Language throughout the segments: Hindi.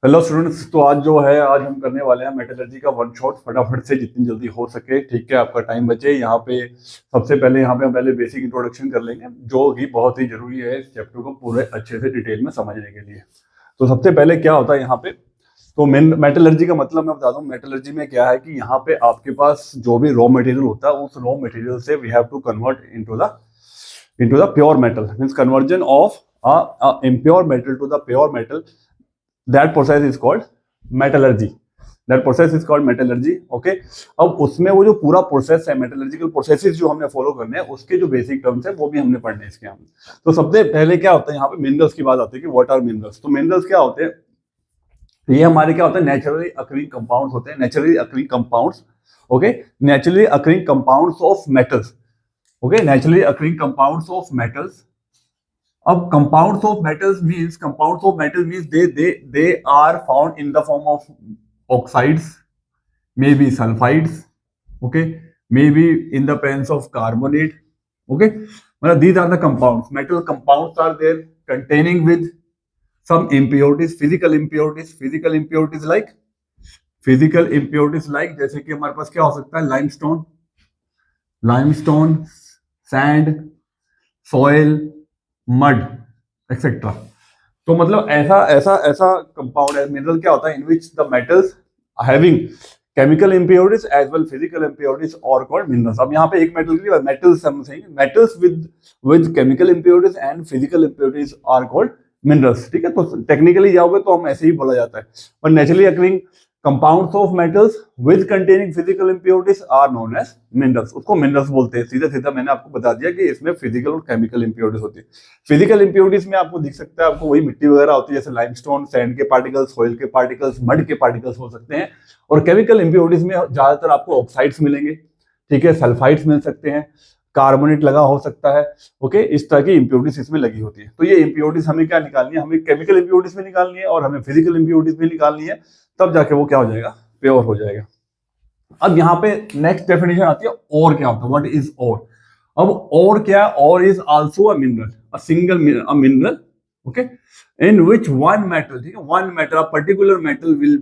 हेलो स्टूडेंट्स, तो आज हम करने वाले हैं मेटलर्जी का वन शॉट, फटाफट से जितनी जल्दी हो सके। ठीक है, आपका टाइम बचे। यहाँ पे सबसे पहले हम पहले बेसिक इंट्रोडक्शन कर लेंगे, जो कि बहुत ही जरूरी है इस चैप्टर को पूरे अच्छे से डिटेल में समझने के लिए। तो सबसे पहले क्या होता है यहाँ पे, तो मेटलर्जी का मतलब मैं बता दूं। मेटलर्जी में क्या है कि यहाँ पे आपके पास जो भी रॉ मटेरियल होता है, उस रॉ मटेरियल से we have to convert into the pure metal, means conversion of impure metal to the pure metal. That process is called metallurgy. That process is called metallurgy. Okay. अब उसमें वो जो पूरा प्रोसेस है, मेटलर्जिकल प्रोसेसेस जो हमने फॉलो करने हैं, उसके जो बेसिक टर्म्स है वो भी हमने पढ़ने हैं इसके अंदर। तो सबसे पहले क्या होता है यहाँ पे, मिनरल्स की बात आती है कि व्हाट आर मिनरल्स। तो मिनरल्स क्या होते हैं, ये हमारे क्या होता है, नेचुरली अकरिंग कंपाउंड्स होते हैं। Naturally occurring compounds, okay, naturally occurring compounds of metals. Okay, naturally occurring compounds of metals. अब compounds of metals means they are found in the form of oxides, maybe sulfides, okay, maybe in the presence of carbonate, okay. Well, these are the compounds. Metal compounds are there containing with some impurities, physical impurities like जैसे कि हमारे पास क्या हो सकता है, limestone, sand, soil, mud etcetera. तो मतलब ऐसा ऐसा ऐसा कंपाउंड है, मिनरल क्या होता है, in which the metals having chemical impurities as well physical impurities are called minerals. अब यहाँ पे एक मेटल की मेटल्स हम saying, metals with chemical impurities and physical impurities are called minerals. ठीक है, तो टेक्निकली जाओगे तो हम ऐसे ही बोला जाता है, पर naturally occurring compounds of metals with containing physical impurities are known as minerals. उसको मिनरल्स बोलते हैं। सीधा सीधा मैंने आपको बता दिया कि इसमें फिजिकल और केमिकल इंप्योरिटीज होती है। फिजिकल इंप्योरिटीज में आपको दिख सकता है, आपको वही मिट्टी वगैरह होती है, जैसे लाइमस्टोन, सैंड के पार्टिकल्स, सॉइल के पार्टिकल्स, मड के पार्टिकल्स हो सकते हैं। और केमिकल इंप्योरिटीज में ज्यादातर आपको ऑक्साइड्स मिलेंगे, ठीक है, सल्फाइड्स मिल सकते हैं, कार्बोनेट लगा हो सकता है। ओके, इस तरह की इंप्योरिटीज इसमें लगी होती है। तो ये इंप्योरिटीज हमें क्या निकालनी है, हमें केमिकल इंप्योरिटीज भी निकालनी है और हमें फिजिकल इंप्योरिटीज भी निकालनी है, तब जाके वो क्या हो जाएगा, प्योर हो जाएगा। अब यहाँ पे नेक्स्ट डेफिनेशन आती है, और क्या होता है, व्हाट इज और। अब और क्या है, ore is also a mineral, a single mineral, okay, in which one metal, ठीक है, one metal, particular metal will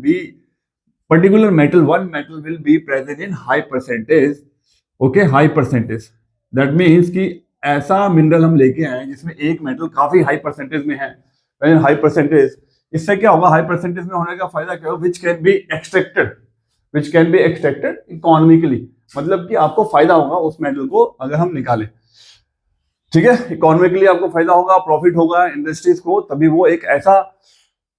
be present in high percentage. Okay, high percentage, that means कि ऐसा मिनरल हम लेके आए जिसमें एक मेटल काफी हाई परसेंटेज में है। हाई परसेंटेज, इससे क्या होगा, हाई परसेंटेज में होने का फायदा क्या होगा, which can be extracted economically, मतलब कि आपको फायदा होगा उस मेटल को अगर हम निकालें। ठीक है, इकोनॉमिकली आपको फायदा होगा, प्रॉफिट होगा इंडस्ट्रीज को, तभी वो एक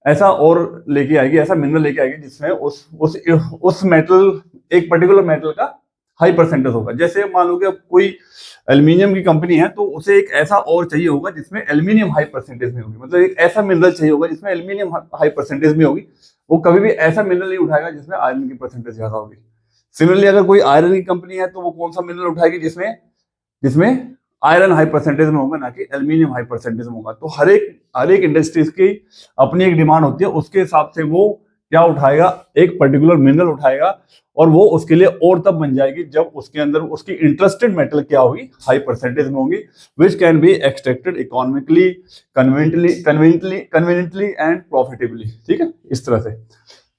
ऐसा और लेके आएगी, ऐसा मिनरल लेके आएगी जिसमें उस मेटल, एक पर्टिकुलर मेटल का हाई परसेंटेज होगा। जैसे मान लो कि अब कोई एल्यूमिनियम की कंपनी है, तो उसे एक ऐसा और चाहिए होगा जिसमें एल्यूमिनियम हाई परसेंटेज में होगी, मतलब एक ऐसा मिनरल चाहिए होगा जिसमें एल्यूमिनियम हाई परसेंटेज में होगी। वो कभी भी ऐसा मिनरल नहीं उठाएगा जिसमें आयरन की परसेंटेज ज्यादा होगी। सिमिलरली अगर कोई आयरन की कंपनी है, तो वो कौन सा मिनरल उठाएगी जिसमें आयरन हाई परसेंटेज में होगा, ना कि एल्यूमिनियम हाई परसेंटेज में होगा। तो हर एक इंडस्ट्रीज की अपनी एक डिमांड होती है, उसके हिसाब से वो क्या उठाएगा, एक पर्टिकुलर मिनरल उठाएगा, और वो उसके लिए और तब बन जाएगी जब उसके अंदर उसकी इंटरेस्टेड मेटल क्या होगी, हाई परसेंटेज में होगी, which can be extracted economically, conveniently and profitably. ठीक है, इस तरह से।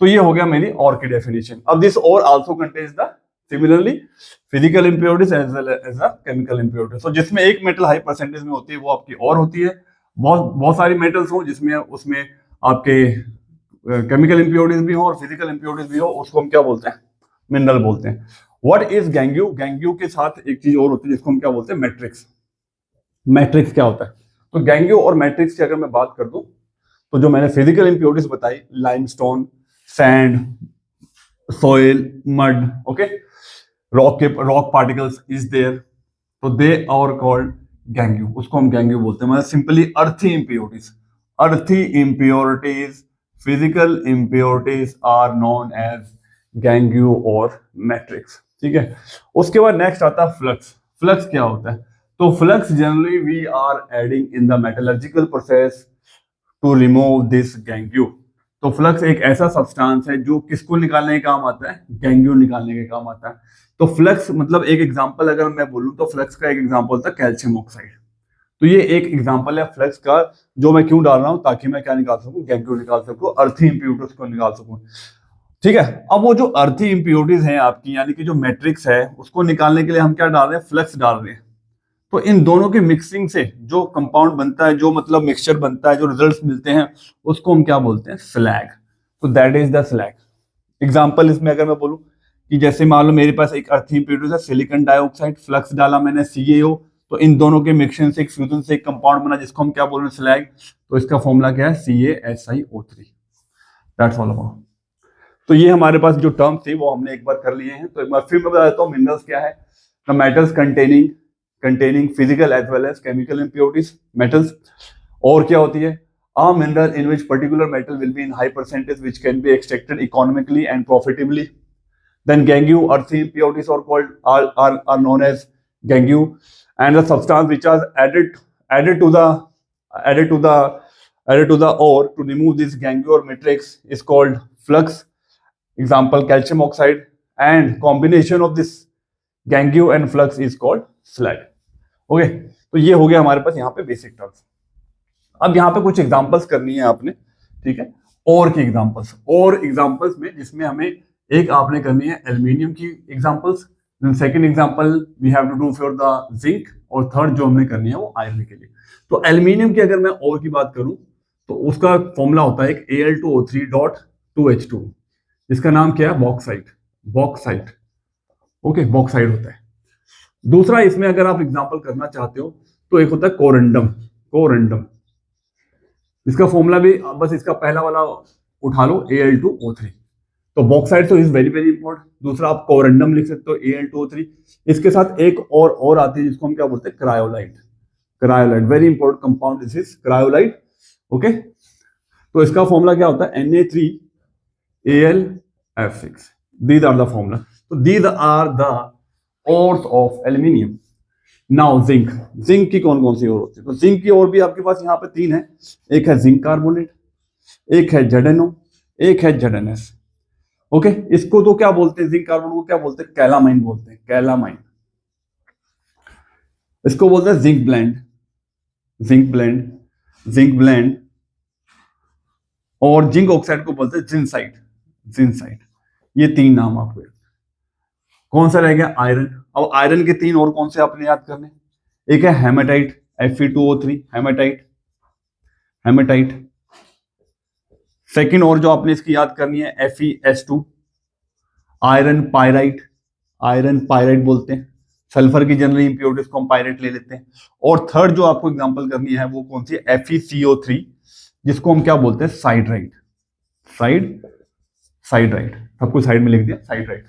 तो ये हो गया मेरी और की डेफिनेशन। अब this ore also contains the similarly physical impurities as well as the chemical impurities. तो जिसमें एक मेटल हाई परसेंटेज में होती है वो आपकी और होती है। बहुत सारी मेटल्स हो जिसमें उसमें आपके केमिकल इंप्योरिटीज भी हो और फिजिकल इंप्योरिटीज भी हो, उसको हम क्या बोलते हैं, मिनरल बोलते हैं। व्हाट इज गैंग्यू, गैंग्यू के साथ एक चीज और होती है जिसको हम क्या बोलते हैं, मैट्रिक्स। मैट्रिक्स क्या होता है, तो गैंग्यू और मैट्रिक्स की अगर मैं बात कर दूं, तो जो मैंने फिजिकल इंप्योरिटीज बताई, limestone, sand, soil, mud, okay, rock particles is there, तो दे आर कॉल्ड गैंग्यू, उसको हम गैंग्यू बोलते हैं। मतलब simply earthy impurities, physical impurities are known as gangue और मैट्रिक्स। ठीक है, उसके बाद नेक्स्ट आता है फ्लक्स। फ्लक्स क्या होता है, तो flux generally we are adding in the metallurgical process to remove this gangue. तो फ्लक्स एक ऐसा सब्सटेंस है जो किसको निकालने के काम आता है, गैंग्यू निकालने के काम आता है। तो फ्लक्स मतलब एक एग्जांपल अगर मैं बोलूं, तो फ्लक्स का एक एग्जांपल था कैल्शियम ऑक्साइड। तो ये एक एग्जांपल है फ्लक्स का, जो मैं क्यों डाल रहा हूं, ताकि मैं क्या निकाल सकूं, गैंग्यू निकाल सकूं, अर्थी इंप्योरिटीज को निकाल सकूं। ठीक है, अब वो जो अर्थी इंप्योरिटीज हैं आपकी, यानी कि जो मैट्रिक्स है, उसको निकालने के लिए हम क्या डाल रहे हैं, फ्लक्स डाल रहे हैं। तो इन दोनों के मिक्सिंग से जो कंपाउंड बनता है, जो मतलब मिक्सचर बनता है, जो रिजल्ट्स मिलते हैं, उसको हम क्या बोलते हैं, स्लैग। तो that is the slag. Example इसमें अगर मैं बोलूं कि जैसे मान लो मेरे पास एक अर्थी इंप्योरिटी है सिलिकॉन डाइऑक्साइड, फ्लक्स डाला मैंने CaO, तो इन दोनों के मिक्सिंग से एक फ्यूजन से एक कंपाउंड बना जिसको हम क्या बोल रहे हैं, स्लैग। तो इसका फॉर्मूला क्या है, CaSiO3। That's all about. तो ये हमारे पास जो टर्म थे वो हमने एक बार कर लिए हैं। तो एक बार फिर मैं बता देता हूँ मिनरल्स क्या है। The metals containing physical as well as chemical impurities metals. और क्या होती है, a mineral in which particular metal will be in high percentage which can be extracted economically and profitably. Then gangue, earthy impurities are called are known as gangue, and the substance which are added to the added to the added to the ore to remove this gangue or matrix is called flux. Example calcium oxide, and combination of this gangue and flux is called slag. Okay, तो ये हो गया हमारे पास यहाँ पे बेसिक टर्म्स। अब यहाँ पे कुछ एग्जांपल्स करनी है आपने, ठीक है, और की एग्जांपल्स में, जिसमें हमें एक आपने करनी है एल्यूमिनियम की examples, second example we have to do for the zinc, और थर्ड जो हमने करनी है वो आयरन के लिए। तो एल्यूमिनियम की अगर मैं और की बात करूं तो उसका फॉर्मूला होता है एक Al2O3.2H2, जिसका नाम क्या है, बॉक्साइट। ओके, बॉक्साइट होता है। दूसरा इसमें अगर आप एग्जांपल करना चाहते हो तो एक होता है कोरंडम। इसका फॉर्मूला भी बस इसका पहला वाला उठा लो, Al2O3। तो बॉक्साइट तो इज वेरी वेरी इंपॉर्टेंट। दूसरा आप कोरंडम लिख सकते हो, Al2O3। इसके साथ एक और आती है जिसको हम क्या बोलते हैं, cryolite. Very important compound this is cryolite. Okay, तो इसका फॉर्मूला क्या होता है, Na3Al(F6). These are the formula. तो these are the ores of aluminium. Now zinc की कौन कौन सी और होती है, तो जिंक की और भी आपके पास यहाँ पे 3 है। एक है जिंक कार्बोनेट, एक है ZnO, एक है ZnS। ओके, इसको तो क्या बोलते हैं, जिंक कार्बोनेट को क्या बोलते हैं, कैलामाइन बोलते हैं, कैलामाइन। इसको बोलते हैं जिंक ब्लेंड, और जिंक ऑक्साइड को बोलते हैं जिंसाइट। ये 3 नाम आपको। कौन सा रह गया, आयरन। अब आयरन के 3 और कौन से आपने याद करने, एक है हेमेटाइट, Fe2O3, हेमेटाइट। सेकंड और जो आपने इसकी याद करनी है, FeS2, आयरन पायराइट बोलते हैं। सल्फर की जनरली इंप्योरिटीज को हम पायरेट ले लेते हैं। और थर्ड जो आपको एग्जांपल करनी है वो कौन सी है, FeCO3, जिसको हम क्या बोलते हैं, साइडराइट। सबको साइड में लिख दिया, साइडराइट।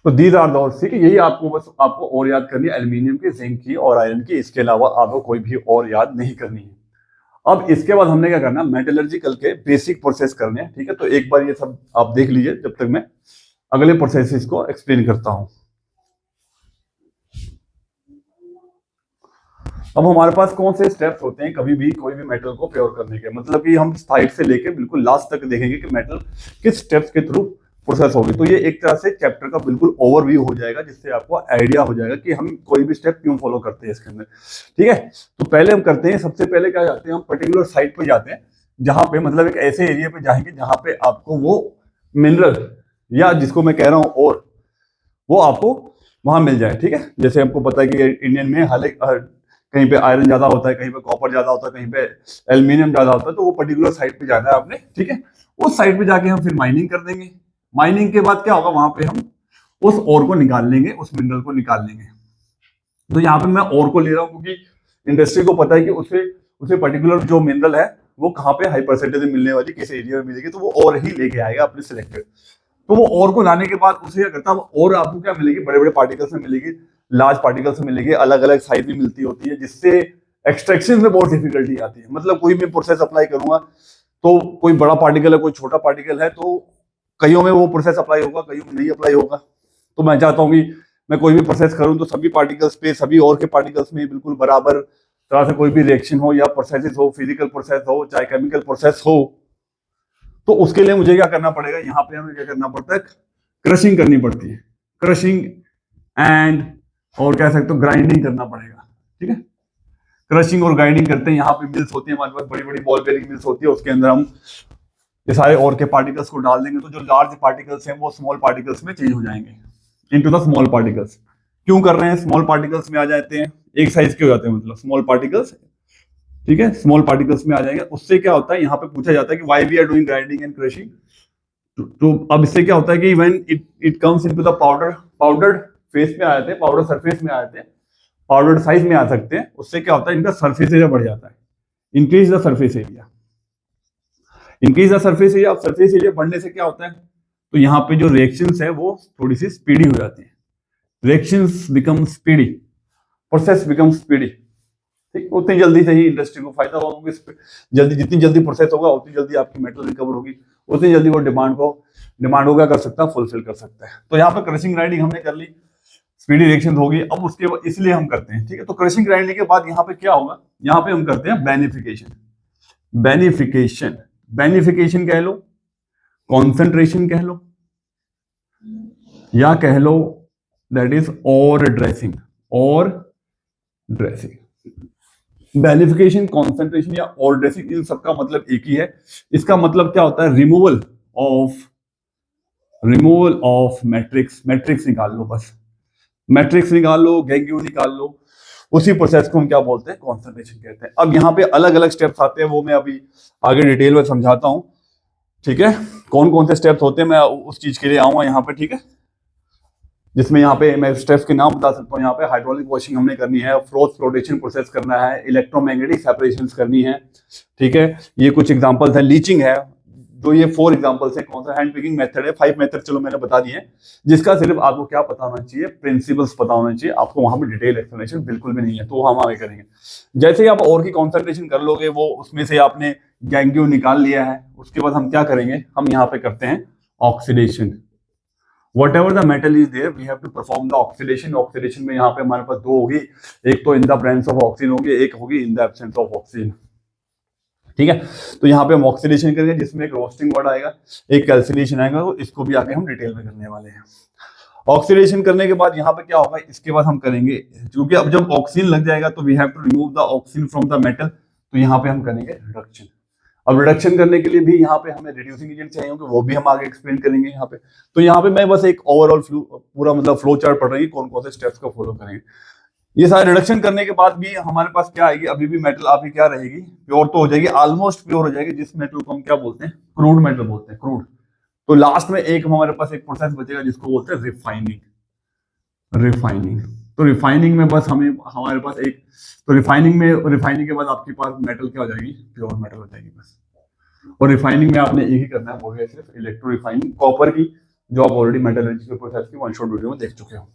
तो दीज आर द, ठीक है, यही आपको और याद करनी है, एल्यूमिनियम की, जिंक की और आयरन की। इसके अलावा आपको कोई भी और याद नहीं करनी है। अब इसके बाद हमने क्या करना, मेटलर्जिकल के बेसिक प्रोसेस करने हैं। ठीक है, तो एक बार ये सब आप देख लीजिए जब तक मैं अगले प्रोसेस को एक्सप्लेन करता हूं। अब हमारे पास कौन से स्टेप्स होते हैं कभी भी कोई भी मेटल को प्योर करने के, मतलब कि हम साइड से लेके बिल्कुल लास्ट तक देखेंगे कि मेटल किस स्टेप्स के थ्रू प्रोसेस होगी। तो ये एक तरह से चैप्टर का बिल्कुल ओवरव्यू हो जाएगा, जिससे आपको आइडिया हो जाएगा कि हम कोई भी स्टेप क्यों फॉलो करते हैं इसके अंदर। ठीक है, तो पहले हम करते हैं, सबसे पहले क्या जाते हैं, हम पर्टिकुलर साइट पे जाते हैं, जहां पे मतलब एक ऐसे एरिया पे जाएंगे जहां पे आपको वो मिनरल, या जिसको मैं कह रहा हूं, और वो आपको वहां मिल जाए। ठीक है, जैसे हमको पता है कि इंडियन में कहीं पे आयरन ज्यादा होता है, कहीं पे कॉपर ज्यादा होता है, कहीं पे एल्यूमिनियम ज्यादा होता है, तो वो पर्टिकुलर साइट पे जाना है आपने। ठीक है, उस साइट पे जाके हम फिर माइनिंग कर देंगे। माइनिंग के बाद क्या होगा, वहां पे हम उस ओर को निकाल लेंगे, उस मिनरल को निकाल लेंगे। तो यहाँ पे मैं ओर को ले रहा हूँ क्योंकि इंडस्ट्री को पता है कि उसे पर्टिकुलर जो मिनरल है वो कहाँ पे हाई परसेंटेज में मिलने वाली, किस एरिया में मिलेगी, तो वो और ही लेके आएगा अपने सिलेक्टेड। तो वो और को लाने के बाद उसे क्या करता है, और आपको क्या मिलेगी, बड़े बड़े पार्टिकल्स में मिलेगी, लार्ज पार्टिकल्स में मिलेगी, अलग अलग साइज में मिलती होती है, जिससे एक्सट्रैक्शन में बहुत डिफिकल्टी आती है। मतलब कोई मैं प्रोसेस अप्लाई करूंगा तो कोई बड़ा पार्टिकल है, कोई छोटा पार्टिकल है, तो कईयों में वो प्रोसेस अप्लाई होगा, कईयों में नहीं अप्लाई होगा। तो मैं चाहता हूँ कि मैं कोई भी प्रोसेस करूँ तो सभी पार्टिकल्स पे, सभी और के पार्टिकल्स में बिल्कुल बराबर तरह से कोई भी रिएक्शन हो, या प्रोसेस हो, फिजिकल प्रोसेस हो चाहे केमिकल प्रोसेस हो, तो उसके लिए मुझे क्या करना पड़ेगा, यहाँ पे हमें क्या करना पड़ता है, क्रशिंग करनी पड़ती है। क्रशिंग एंड और कह सकते हो ग्राइंडिंग करना पड़ेगा। ठीक है। क्रशिंग और ग्राइंडिंग करते हैं, यहाँ पे मिल्स होती है हमारे पास, बड़ी बड़ी बॉल बेयरिंग मिल्स होती है, उसके अंदर हम ये सारे और के पार्टिकल्स को डाल देंगे, तो जो लार्ज पार्टिकल्स हैं वो स्मॉल पार्टिकल्स में चेंज हो जाएंगे इनटू द स्मॉल पार्टिकल्स। क्यों कर रहे हैं, स्मॉल पार्टिकल्स में आ जाते हैं, एक साइज के हो जाते हैं, मतलब स्मॉल पार्टिकल्स, ठीक है, स्मॉल पार्टिकल्स में आ जाएंगे। उससे क्या होता है, यहाँ पे पूछा जाता है कि why we are doing grinding and crushing. तो अब इससे क्या होता है कि when it comes into the powdered phase में आ जाते हैं, पाउडर सरफेस में आ जाते हैं, पाउडर्ड साइज में आ सकते हैं। उससे क्या होता है, इनका सरफेस एरिया बढ़ जाता है, increase the surface area, increase the surface area. अब सरफेस एरिया बढ़ने से क्या होता है, तो यहाँ पे जो रिएक्शंस है वो थोड़ी सी स्पीडी हो जाती है, reactions become speedy, process become speedy, ठीक। उतनी जल्दी से ही इंडस्ट्री को फायदा होगा, जल्दी, जितनी जल्दी प्रोसेस होगा उतनी जल्दी आपकी मेटल रिकवर होगी, उतनी जल्दी वो डिमांड होगा कर सकता है, फुलफिल कर सकता है। तो यहाँ पे क्रशिंग ग्राइंडिंग हमने कर ली, स्पीडी रिएक्शन होगी। अब उसके बाद इसलिए हम करते हैं, ठीक है। तो क्रशिंग ग्राइंडिंग के बाद यहाँ पे क्या होगा, यहाँ पे हम करते हैं बेनिफिकेशन। बेनिफिकेशन, बेनिफिकेशन कह लो, कॉन्सेंट्रेशन कह लो, या कह लो दैट इज और ड्रेसिंग, और ड्रेसिंग। बेनिफिकेशन, कॉन्सेंट्रेशन या और ड्रेसिंग, इन सबका मतलब एक ही है। इसका मतलब क्या होता है, रिमूवल ऑफ मैट्रिक्स, मैट्रिक्स निकाल लो, बस मैट्रिक्स निकाल लो, गैंग्यू निकाल लो, उसी प्रोसेस को हम क्या बोलते हैं, कॉन्सेंट्रेशन कहते हैं। अब यहाँ पे अलग अलग स्टेप्स आते हैं, वो मैं अभी आगे डिटेल में समझाता हूँ, ठीक है। कौन कौन से स्टेप्स होते हैं मैं उस चीज के लिए आऊंगा यहाँ पे, ठीक है। जिसमें यहाँ पे मैं स्टेप्स के नाम बता सकता हूँ। यहाँ पे हाइड्रोलिक वॉशिंग हमने करनी है, फ्रोथ फ्लोटेशन प्रोसेस करना है, इलेक्ट्रोमैग्नेटिक सेपरेशन करनी है, ठीक है। ये कुछ एग्जांपल्स है, लीचिंग है, जो ये 4 एग्जांपल्स है। कौन सा, हैंड पिकिंग मेथड है, 5 मेथड चलो मैंने बता दिए, जिसका सिर्फ आपको क्या पता होना चाहिए, प्रिंसिपल्स पता होना चाहिए आपको, वहां पे डिटेल एक्सप्लेनेशन बिल्कुल भी नहीं है, तो हम आगे करेंगे। जैसे ही आप और की कॉन्सेंट्रेशन कर लोगे, वो उसमें से आपने गैंग्यू निकाल लिया है, उसके बाद हम क्या करेंगे, हम यहाँ पे करते हैं oxidation. Whatever the metal is there, we have to perform the oxidation. Oxidation में यहाँ पे हमारे पास 2 होगी, एक तो in the presence of oxygen होगी, एक होगी in the absence of oxygen, ठीक है। तो यहाँ पे हम ऑक्सीडेशन करेंगे, जिसमें एक रोस्टिंग वर्ड आएगा, एक कैल्सिनेशन आएगा, तो इसको भी आगे हम डिटेल में करने वाले हैं। ऑक्सीडेशन करने के बाद यहाँ पे क्या होगा, इसके बाद हम करेंगे, क्योंकि अब जब ऑक्सीजन लग जाएगा तो we have to remove the oxygen from the metal, तो यहाँ पे हम करेंगे रिडक्शन। अब रिडक्शन करने के लिए भी यहाँ पे हमें रिड्यूसिंग एजेंट चाहिए होंगे, वो भी हम आगे एक्सप्लेन करेंगे यहाँ पे। तो यहाँ पे मैं बस एक ओवरऑल पूरा मतलब फ्लो चार्ट पढ़ रही है, कौन कौन से स्टेप्स को फॉलो करेंगे। ये सारे रिडक्शन करने के बाद भी हमारे पास क्या आएगी, अभी भी मेटल आपकी क्या रहेगी, प्योर तो हो जाएगी, ऑलमोस्ट प्योर हो जाएगी, जिस मेटल को हम क्या बोलते हैं, क्रूड मेटल बोलते हैं, क्रूड। तो लास्ट में एक हमारे पास एक प्रोसेस बचेगा जिसको बोलते हैं रिफाइनिंग। रिफाइनिंग, तो रिफाइनिंग में बस हमारे पास एक, तो रिफाइनिंग के बाद आपके पास मेटल क्या हो जाएगी, प्योर मेटल हो जाएगी बस। और रिफाइनिंग में आपने एक ही करना है, वो है सिर्फ इलेक्ट्रो रिफाइनिंग कॉपर की, जो आप ऑलरेडी मेटलर्जिकल प्रोसेस की 1 शॉट वीडियो में देख चुके हो।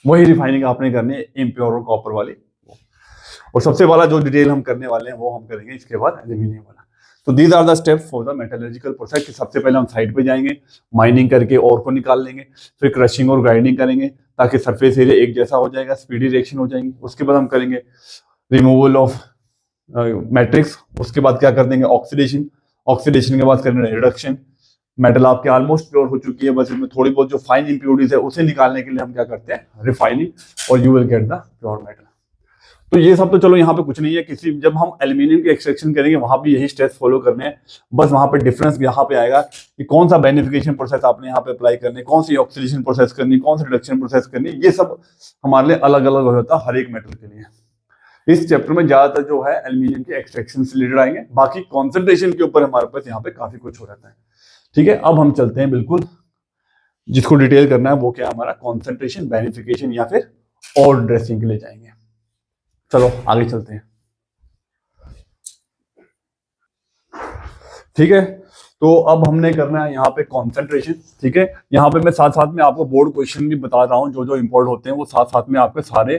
वही रिफाइनिंग आपने करनी है, इम्प्योर और कॉपर वाली। और सबसे वाला जो डिटेल हम करने वाले हैं वो हम करेंगे इसके बाद एल्यूमिनियम वाला। तो these are the steps for the metallurgical process. सबसे पहले हम साइड पे जाएंगे, माइनिंग करके और को निकाल लेंगे, फिर क्रशिंग और ग्राइंडिंग करेंगे ताकि सरफेस एरिया एक जैसा हो जाएगा, स्पीडी रिएक्शन हो जाएंगी। उसके बाद हम करेंगे रिमूवल ऑफ मैट्रिक्स। उसके बाद क्या कर देंगे, ऑक्सीडेशन। ऑक्सीडेशन के बाद करेंगे रिडक्शन। मेटल आपके ऑलमोस्ट प्योर हो चुकी है, बस इसमें थोड़ी बहुत जो फाइन इंप्योरिटीज है उसे निकालने के लिए हम क्या करते हैं, रिफाइनिंग, और you will get the pure metal. तो ये सब तो चलो यहाँ पे कुछ नहीं है, किसी जब हम एल्यूमिनियम की एक्सट्रैक्शन करेंगे वहां भी यही स्टेप्स फॉलो करने हैं, बस वहां पे डिफरेंस यहाँ पे आएगा कि कौन सा बेनिफिकेशन प्रोसेस आपने यहाँ पे अप्लाई करने, कौन सी ऑक्सीडेशन प्रोसेस करनी, कौन सी रिडक्शन प्रोसेस करनी, ये सब हमारे लिए अलग अलग हो जाता है हर एक मेटल के लिए। इस चैप्टर में ज्यादातर जो है एल्यूमिनियम के एक्सट्रैक्शन से रिलेटेड आएंगे, बाकी कॉन्सेंट्रेशन के ऊपर हमारे पास यहाँ पे काफी कुछ हो जाता है, ठीक है। अब हम चलते हैं बिल्कुल जिसको डिटेल करना है, वो क्या हमारा कॉन्सेंट्रेशन, बेनिफिकेशन या फिर और ड्रेसिंग के लिए जाएंगे। चलो आगे चलते हैं, ठीक है। तो अब हमने करना है यहाँ पे कॉन्सेंट्रेशन, ठीक है। यहाँ पे मैं साथ साथ में आपको बोर्ड क्वेश्चन भी बता रहा हूँ, जो जो इंपॉर्टेंट होते हैं वो साथ साथ में आपके सारे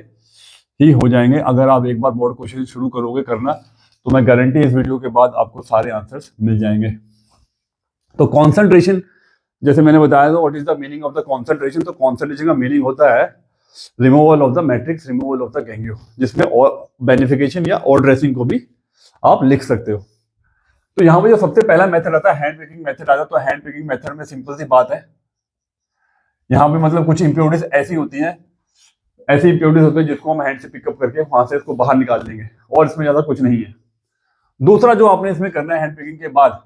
ही हो जाएंगे। अगर आप एक बार बोर्ड क्वेश्चन शुरू करोगे करना, तो मैं गारंटी इस वीडियो के बाद आपको सारे आंसर्स मिल जाएंगे। तो कॉन्सेंट्रेशन, जैसे मैंने बताया था, what is the meaning of the concentration. तो कॉन्सेंट्रेशन का मीनिंग होता है removal of the matrix, removal of the gangue, जिसमें और बेनिफिकेशन या और ड्रेसिंग को भी आप लिख सकते हो। तो यहाँ पे जो सबसे पहला मेथड आता है, हैंड पिकिंग मेथड आता है। तो हैंड पिकिंग मेथड में सिंपल सी बात है, यहाँ पे मतलब कुछ इंप्योरिटीज ऐसी होती हैं ऐसी इम्प्योरिटीज होती है जिसको हम हैंड से पिकअप करके वहां से इसको बाहर निकाल देंगे, और इसमें ज्यादा कुछ नहीं है। दूसरा जो आपने इसमें करना है हैंड पिकिंग के बाद,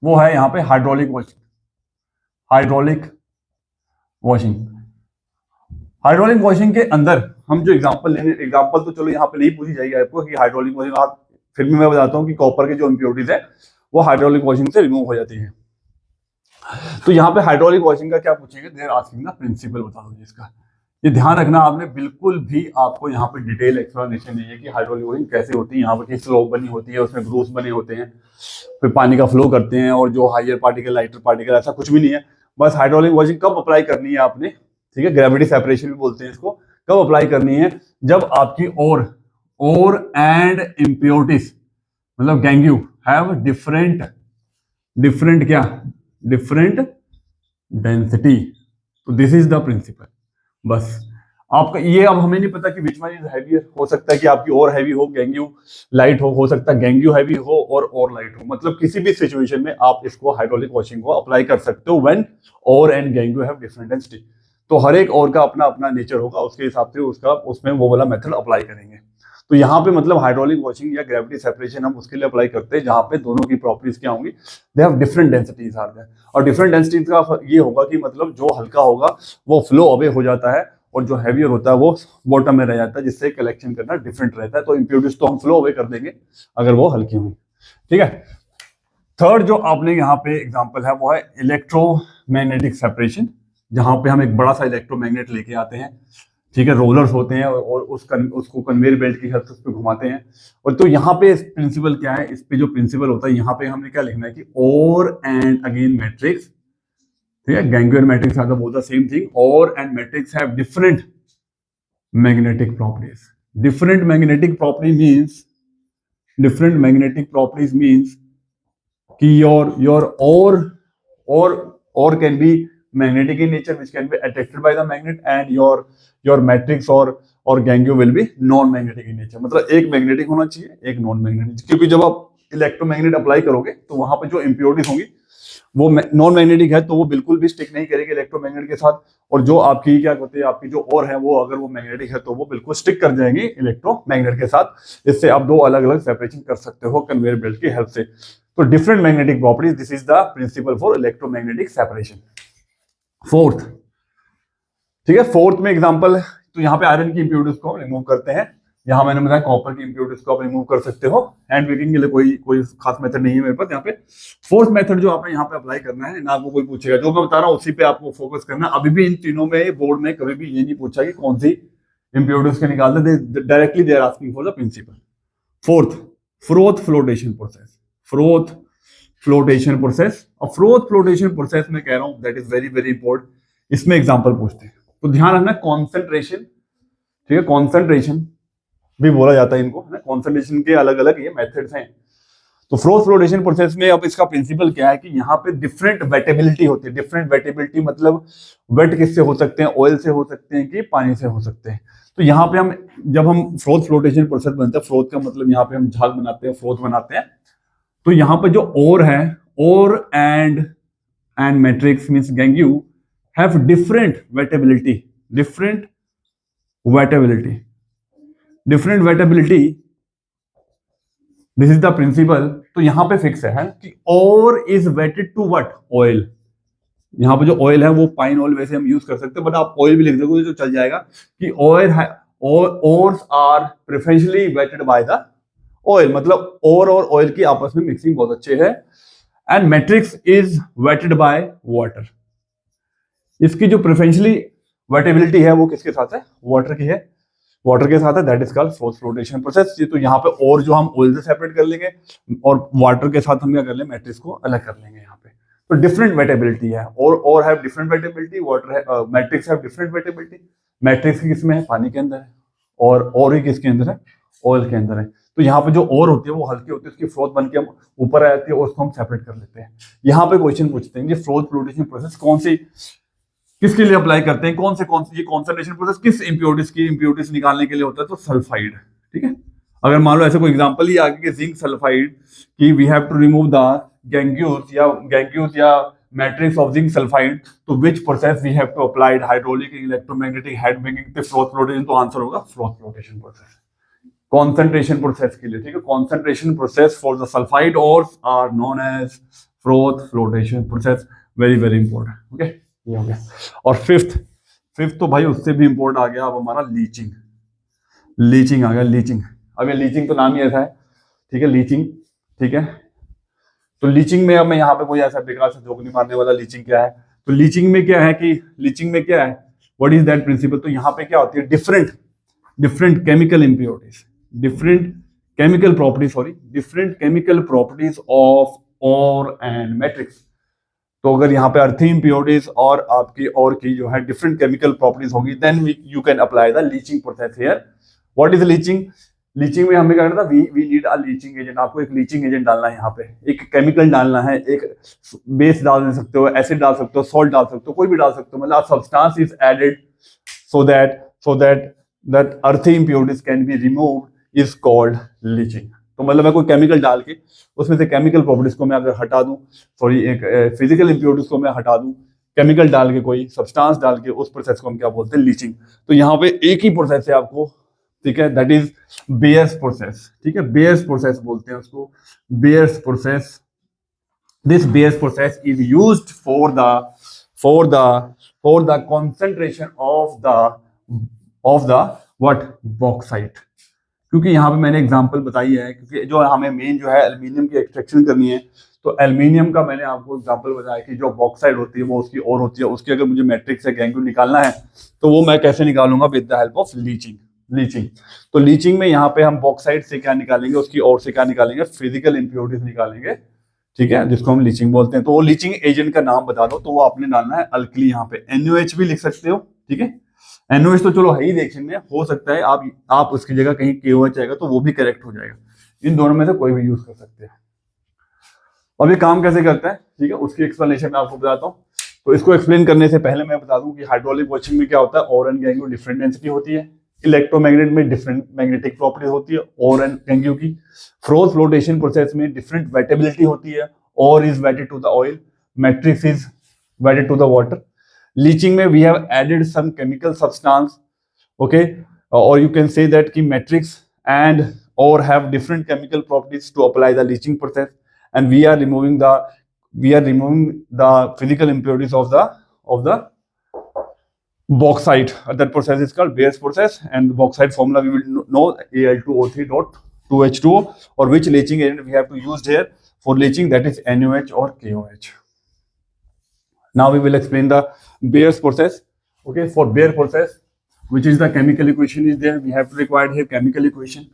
वो है यहाँ पे hydraulic washing. Hydraulic washing, hydraulic washing के अंदर हम जो एग्जांपल लेने, एग्जांपल तो चलो यहाँ पे नहीं पूछी जाएगी आपको कि हाइड्रोलिक वॉशिंग, आप फिर भी मैं बताता हूँ कि कॉपर के जो इम्प्योरिटीज है वो हाइड्रोलिक वॉशिंग से रिमूव हो जाती है। तो यहाँ पे हाइड्रोलिक वॉशिंग का क्या पूछेंगे, देयर आस्किंग ना प्रिंसिपल बता दो इसका। ये ध्यान रखना आपने, बिल्कुल भी आपको यहाँ पे डिटेल एक्सप्लेनेशन नहीं है कि हाइड्रोलिक वॉशिंग कैसे होती है, यहाँ पे किस स्लोप बनी होती है, उसमें ग्रूव्स बने होते हैं, फिर पानी का फ्लो करते हैं, और जो हायर पार्टिकल लाइटर पार्टिकल, ऐसा कुछ भी नहीं है। बस हाइड्रोलिक वॉशिंग कब अप्लाई करनी है आपने, ठीक है, ग्रेविटी सेपरेशन भी बोलते हैं इसको, कब अप्लाई करनी है, जब आपकी और एंड इम्प्योरिटीज मतलब गैंग्यू हैव डिफरेंट क्या, डिफरेंट डेंसिटी। तो दिस इज द प्रिंसिपल। बस आपका ये, अब हमें नहीं पता कि विच वन इज हैवियर, हो सकता है कि आपकी और हैवी हो, गैंग्यू लाइट हो सकता है गैंग्यू हैवी हो और लाइट हो, मतलब किसी भी सिचुएशन में आप इसको हाइड्रोलिक वॉशिंग को अप्लाई कर सकते हो व्हेन और एंड गैंग्यू हैव डिफरेंट डेंसिटी। तो हर एक और का अपना अपना नेचर होगा, उसके हिसाब से उसका उसमें वो वाला मेथड अप्लाई करेंगे। तो यहाँ पे मतलब हाइड्रोलिक वॉशिंग या ग्रेविटी सेपरेशन हम उसके लिए अप्लाई करते हैं जहाँ पे दोनों की प्रॉपर्टीज क्या होंगी, they have different densities are there. और डिफरेंट डेंसिटीज का ये होगा कि मतलब जो हल्का होगा वो फ्लो अवे हो जाता है, और जो हैवियर होता है वो बॉटम में रह जाता है, जिससे कलेक्शन करना डिफरेंट रहता है। तो इम्प्योरिटीज तो हम फ्लो अवे कर देंगे अगर वो हल्की हुई, ठीक है। थर्ड जो आपने यहाँ पे एग्जाम्पल है वो है इलेक्ट्रोमैग्नेटिक सेपरेशन, जहां पे हम एक बड़ा सा इलेक्ट्रोमैग्नेट लेके आते हैं, ठीक है, रोलर्स होते हैं, और उसको कन्वेयर बेल्ट की हेल्प से उस पर घुमाते हैं। और तो यहाँ पे प्रिंसिपल क्या है, इस पे जो प्रिंसिपल होता है, यहाँ पे हमने क्या लिखना है कि और एंड अगेन मैट्रिक्स, ठीक है, gangue and matrix are both the same thing, ore and matrix have different magnetic properties. Different magnetic properties means कि your ore can be magnetic in nature which can be attracted by the magnet, and your matrix or gangue will be non magnetic in nature। मतलब एक मैग्नेटिक होना चाहिए, एक नॉन मैग्नेटिक, क्योंकि जब आप इलेक्ट्रोमैग्नेट अप्लाई करोगे तो वहां पे जो इम्प्योरिटीज होंगी वो नॉन मैग्नेटिक है, तो वो बिल्कुल भी स्टिक नहीं करेगी इलेक्ट्रोमैग्नेट के साथ, और जो आपकी क्या कहते हैं, आपकी जो और है वो अगर वो मैग्नेटिक है तो वो बिल्कुल स्टिक कर जाएंगे इलेक्ट्रोमैग्नेट के साथ। इससे आप दो अलग अलग सेपरेशन कर सकते हो कन्वेयर बेल्ट की हेल्प से। तो different magnetic properties, this is the principle for electromagnetic separation. Fourth, ठीक है, फोर्थ में एग्जांपल, तो यहाँ पे आयरन की इंप्योरिटीज को रिमूव करते हैं। यहाँ मैंने बताया कॉपर की इंप्योरिटीज को आप रिमूव कर सकते हो, हैंड पिकिंग के लिए कोई खास मेथड नहीं है मेरे पास। यहाँ पे फोर्थ मेथड जो आपने यहाँ पे अप्लाई करना है ना, आपको कोई पूछेगा, जो मैं बता रहा हूँ उसी पे आपको फोकस करना। अभी भी इन तीनों में बोर्ड में कभी भी ये नहीं पूछा कि कौन सी इंप्योरिटीज के निकालते, directly they are asking for the principle. Fourth, froth flotation process. Froth flotation process, और फ्रोथ फ्लोटेशन प्रोसेस में कह रहा हूं that is very very important. इसमें एग्जांपल पूछते हैं तो ध्यान रखना, कॉन्सेंट्रेशन, ठीक है, कॉन्सेंट्रेशन भी बोला जाता है इनको, है ना, कॉन्सेंट्रेशन के अलग अलग ये मेथड्स हैं। तो फ्रोथ फ्लोटेशन प्रोसेस में अब इसका प्रिंसिपल क्या है कि यहाँ पे डिफरेंट वेटेबिलिटी होती है। डिफरेंट वेटेबिलिटी मतलब वेट किससे हो सकते हैं, ऑयल से हो सकते हैं कि पानी से हो सकते हैं। तो यहाँ पे हम जब हम फ्रोथ फ्लोटेशन प्रोसेस बनता है, फ्रोथ का मतलब यहाँ पे हम झाग बनाते हैं, फ्रोथ बनाते हैं। तो यहाँ पे जो और है, ore and matrix means gangue have different wettability, different wettability, this is the principle. तो यहां पे फिक्स है कि ore is wetted to what, oil. यहाँ पे जो ऑयल है वो पाइन ऑयल वैसे हम यूज कर सकते हैं, बट आप ऑयल भी लिख दोगे तो चल जाएगा कि oil ores are preferentially wetted by the oil, मतलब और ऑयल की आपस में मिक्सिंग बहुत अच्छे है। And matrix is wetted by water. इसकी जो प्रेफरेंशियली वेटेबिलिटी है वो किसके साथ है, वाटर की है, वाटर के साथ है, that is called froth flotation process. तो यहाँ पे और जो हम ऑयल से सेपरेट कर लेंगे, और वाटर के साथ हम क्या कर लेंगे, मैट्रिक्स को अलग कर लेंगे यहाँ पे। तो डिफरेंट वेटेबिलिटी है, और हैव डिफरेंट वेटेबिलिटी, वाटर है, matrix have different wettability. Matrix किसमें है, पानी के अंदर है, और ही किसके अंदर है, ऑयल के अंदर है। तो यहाँ पे जो और होती है वो हल्की होती है, उसकी फ्रोथ बन के हम ऊपर आ जाती है, और उसको हम सेपरेट कर लेते हैं। यहाँ पे क्वेश्चन पूछते हैं कि फ्रोथ फ्लोटेशन प्रोसेस कौन सी किसके लिए अप्लाई करते हैं, कौन से ये कॉन्सेंट्रेशन प्रोसेस किस इंप्योरिटीज निकालने के लिए होता है, तो सल्फाइड, ठीक है। अगर मान लो ऐसे कोई एग्जांपल ही आगे कि जिंक सल्फाइड, कि we have to remove the gangues या मैट्रिक्स ऑफ जिंक सल्फाइड, तो which process we have to applied hydraulic electromagnetic head bending पे फ्लोथ फ्लोटेशन, तो आंसर होगा froth flotation process, concentration process के लिए, ठीक है। Concentration process for the sulphide ores are known as froth flotation process, very very important, okay, ये हो गया। और फिफ्थ तो भाई उससे भी इंपॉर्टेंट आ गया अब हमारा लीचिंग, लीचिंग आ गया, लीचिंग। अब ये लीचिंग तो नाम ही ऐसा है, ठीक है, लीचिंग, ठीक है। तो लीचिंग में अब मैं यहाँ पे कोई ऐसा बेकार से जोक नहीं मारने वाला, लीचिंग क्या है, तो लीचिंग में क्या है कि लीचिंग में क्या है, व्हाट इज दैट प्रिंसिपल, तो यहाँ पे क्या होती है, different chemical impurities, different chemical properties of और एंड मैट्रिक्स। तो अगर यहाँ पे अर्थी इंप्योरिटीज और आपकी और की जो है डिफरेंट केमिकल प्रॉपर्टीज होगी, then you can apply the leaching process here. What is leaching, leaching में हमें क्या करना था, we need a leaching agent, आपको एक लीचिंग एजेंट डालना है, यहाँ पे एक केमिकल डालना है, एक बेस डाल दे सकते हो, एसिड डाल सकते हो, सॉल्ट डाल सकते हो, कोई भी डाल सकते हो, मतलब substance is added so that earthy impurities can be removed is called leaching। तो मतलब मैं कोई केमिकल डाल के उसमें से केमिकल प्रॉपर्टीज को मैं अगर हटा दूं, सॉरी एक फिजिकल इंप्योरिटीज को मैं हटा दूं, केमिकल डाल के कोई सब्सटेंस डाल के, उस प्रोसेस को हम क्या बोलते हैं, लीचिंग। तो यहाँ पे एक ही प्रोसेस है आपको, ठीक है, दैट इज बेयर्स प्रोसेस, ठीक है, बेयर्स प्रोसेस बोलते हैं उसको, bears process. This bears process is used for the concentration of the what bauxite। क्योंकि यहाँ पे मैंने एग्जांपल बताई है, क्योंकि जो हमें मेन जो है एल्युमिनियम की एक्सट्रैक्शन करनी है, तो एल्युमिनियम का मैंने आपको एग्जांपल बताया कि जो बॉक्साइड होती है वो उसकी और होती है, उसकी अगर मुझे मैट्रिक्स से गैंगू निकालना है तो वो मैं कैसे निकालूंगा, with the help of leaching. तो लीचिंग में यहाँ पे हम बॉक्साइड से क्या निकालेंगे, उसकी और से क्या निकालेंगे, फिजिकल इंप्योरिटीज निकालेंगे, ठीक है, जिसको हम लीचिंग बोलते हैं। तो वो लीचिंग एजेंट का नाम बता दो, तो वो आपने डालना है अल्कली, यहाँ पे NaOH भी लिख सकते हो, ठीक है, NaOH तो चलो है ही रिएक्शन में, हो सकता है आप उसकी जगह कहीं KOH आएगा तो वो भी करेक्ट हो जाएगा, इन दोनों में से कोई भी यूज कर सकते हैं। अब ये काम कैसे करता है, ठीक है, उसकी एक्सप्लेनेशन मैं आपको बताता हूँ। तो इसको एक्सप्लेन करने से पहले मैं बता दूं कि हाइड्रोलिक वॉशिंग में क्या होता है, ओर एंड गैंगू डिफरेंट डेंसिटी होती है, इलेक्ट्रोमैग्नेट में डिफरेंट मैग्नेटिक प्रॉपर्टी होती है ओर एंड गैंगू की, फ्रोज फ्लोटेशन प्रोसेस में डिफरेंट वेटेबिलिटी होती है, ore is wetted to the oil, matrix is wetted to the water. Leaching में we have added some chemical substance, okay, और यू कैन से दैट कि matrix and ore have different chemical properties to apply the leaching process, and we are removing the physical impurities of the bauxite. That process is called Beer's process, and the bauxite formula we will know Al2O3.2H2O, or which leaching agent we have to use here for leaching, that is NaOH or KOH. Now we will explain the Beer's process. Okay, for Beer process, which is the chemical equation is there, we have to require here chemical equation।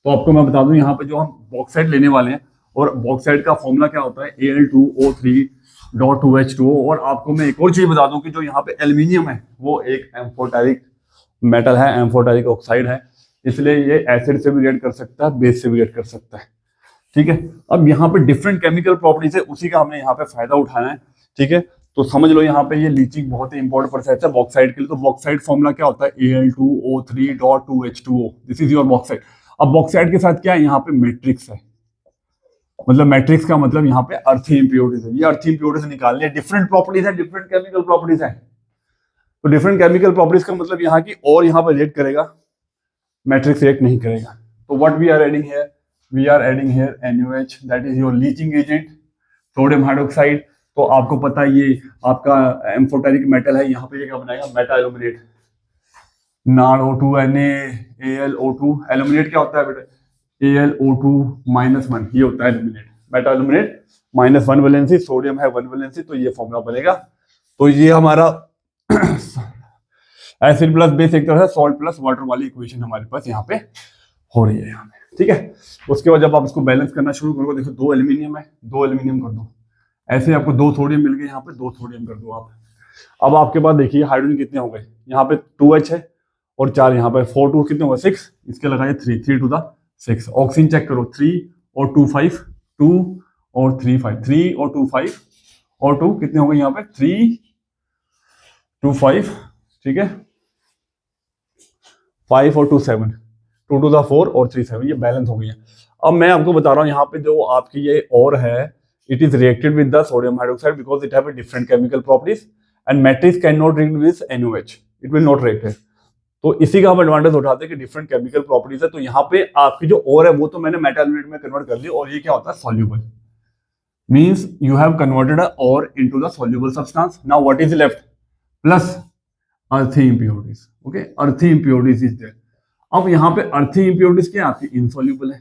तो आपको मैं बता दूं यहाँ पे जो हम बॉक्साइड लेने वाले हैं, और बॉक्साइड का फॉर्मूला क्या होता है, Al2O3.2H2O। और आपको मैं एक और चीज बता दूं कि जो यहाँ पे एल्युमिनियम है वो एक एम्फोटेरिक मेटल है, एम्फोटेरिक ऑक्साइड है, इसलिए ये एसिड से भी रिएक्ट कर सकता है, बेस से भी रिएक्ट कर सकता है, ठीक है। अब यहाँ पे डिफरेंट केमिकल प्रॉपर्टीज है, उसी का हमने यहाँ पे फायदा उठाना है, ठीक है। तो समझ लो यहाँ पे ये लीचिंग बहुत ही इंपॉर्टेंट प्रोसेस है बॉक्साइड के लिए। तो बॉक्साइड फॉर्मूला क्या होता है, Al2O3.2H2O, this is your bauxite. अब बॉक्साइड के साथ क्या है, यहाँ पे मैट्रिक्स है, मतलब मैट्रिक्स का मतलब यहाँ पे अर्थी इंप्योरिटीज है, ये अर्थी इंप्योरिटीज निकालने हैं, डिफरेंट प्रॉपर्टीज है, डिफरेंट केमिकल प्रॉपर्टीज है। तो डिफरेंट केमिकल प्रॉपर्टीज का मतलब यहाँ की और यहाँ पर रिएक्ट करेगा, मैट्रिक्स रिएक्ट नहीं करेगा। तो what we are adding here, we are adding here NaOH, that is your leaching agent, sodium hydroxide. तो आपको पता है ये आपका एम्फोटेरिक मेटल है, यहाँ पे ये क्या बनाएगा, Meta aluminate, NaO2Na, Al O2, aluminate क्या होता है बेटा, Al O2-1, ये होता है aluminate, Meta aluminate -1 valency, sodium है 1 वैलेंसी, तो ये फॉर्मूला बनेगा। तो ये हमारा एसिड प्लस बेस एक तरह से सॉल्ट प्लस वाटर वाली इक्वेशन हमारे पास यहाँ पे हो रही है यहाँ पे, ठीक है। उसके बाद जब आप इसको बैलेंस करना शुरू करोगे, देखो 2 एल्यूमिनियम है, 2 एल्यूमिनियम कर दो, ऐसे आपको 2 सोडियम मिल गए, यहाँ पे 2 सोडियम कर दो आप। अब आपके पास देखिए हाइड्रोजन कितने हो गए, यहाँ पे 2H है और 4 यहाँ पे, 4 2 कितने हो गए 6, इसके लगाए 3 टू द 6। ऑक्सीजन चेक करो, 3 और 2 5, 2 और 3 5, 3 और 2 5 और 2 कितने हो गए यहाँ पे 3 2 5, ठीक है, 5 और 2 7, 2 टू द 4 और 3 7, ये बैलेंस हो गई है। अब मैं आपको बता रहा हूँ यहाँ पे जो आपकी ये और है, it is reacted with the sodium hydroxide because it have a different chemical properties and matrix cannot react with NaOH, it will not react है। तो इसी का हम एडवांटेज उठाते हैं कि डिफरेंट केमिकल प्रॉपर्टीज है। तो यहाँ पे आपकी जो ओर है वो तो मैंने मेटल एल्यूमिनेट में कन्वर्ट कर ली, और ये क्या होता है soluble, means you have converted a ore into the soluble substance. Now what is left, plus earthy impurities, okay, earthy impurities is there. अब यहाँ पे अर्थी इंप्योरिटीज क्या आपकी इनसॉल्यूबल है,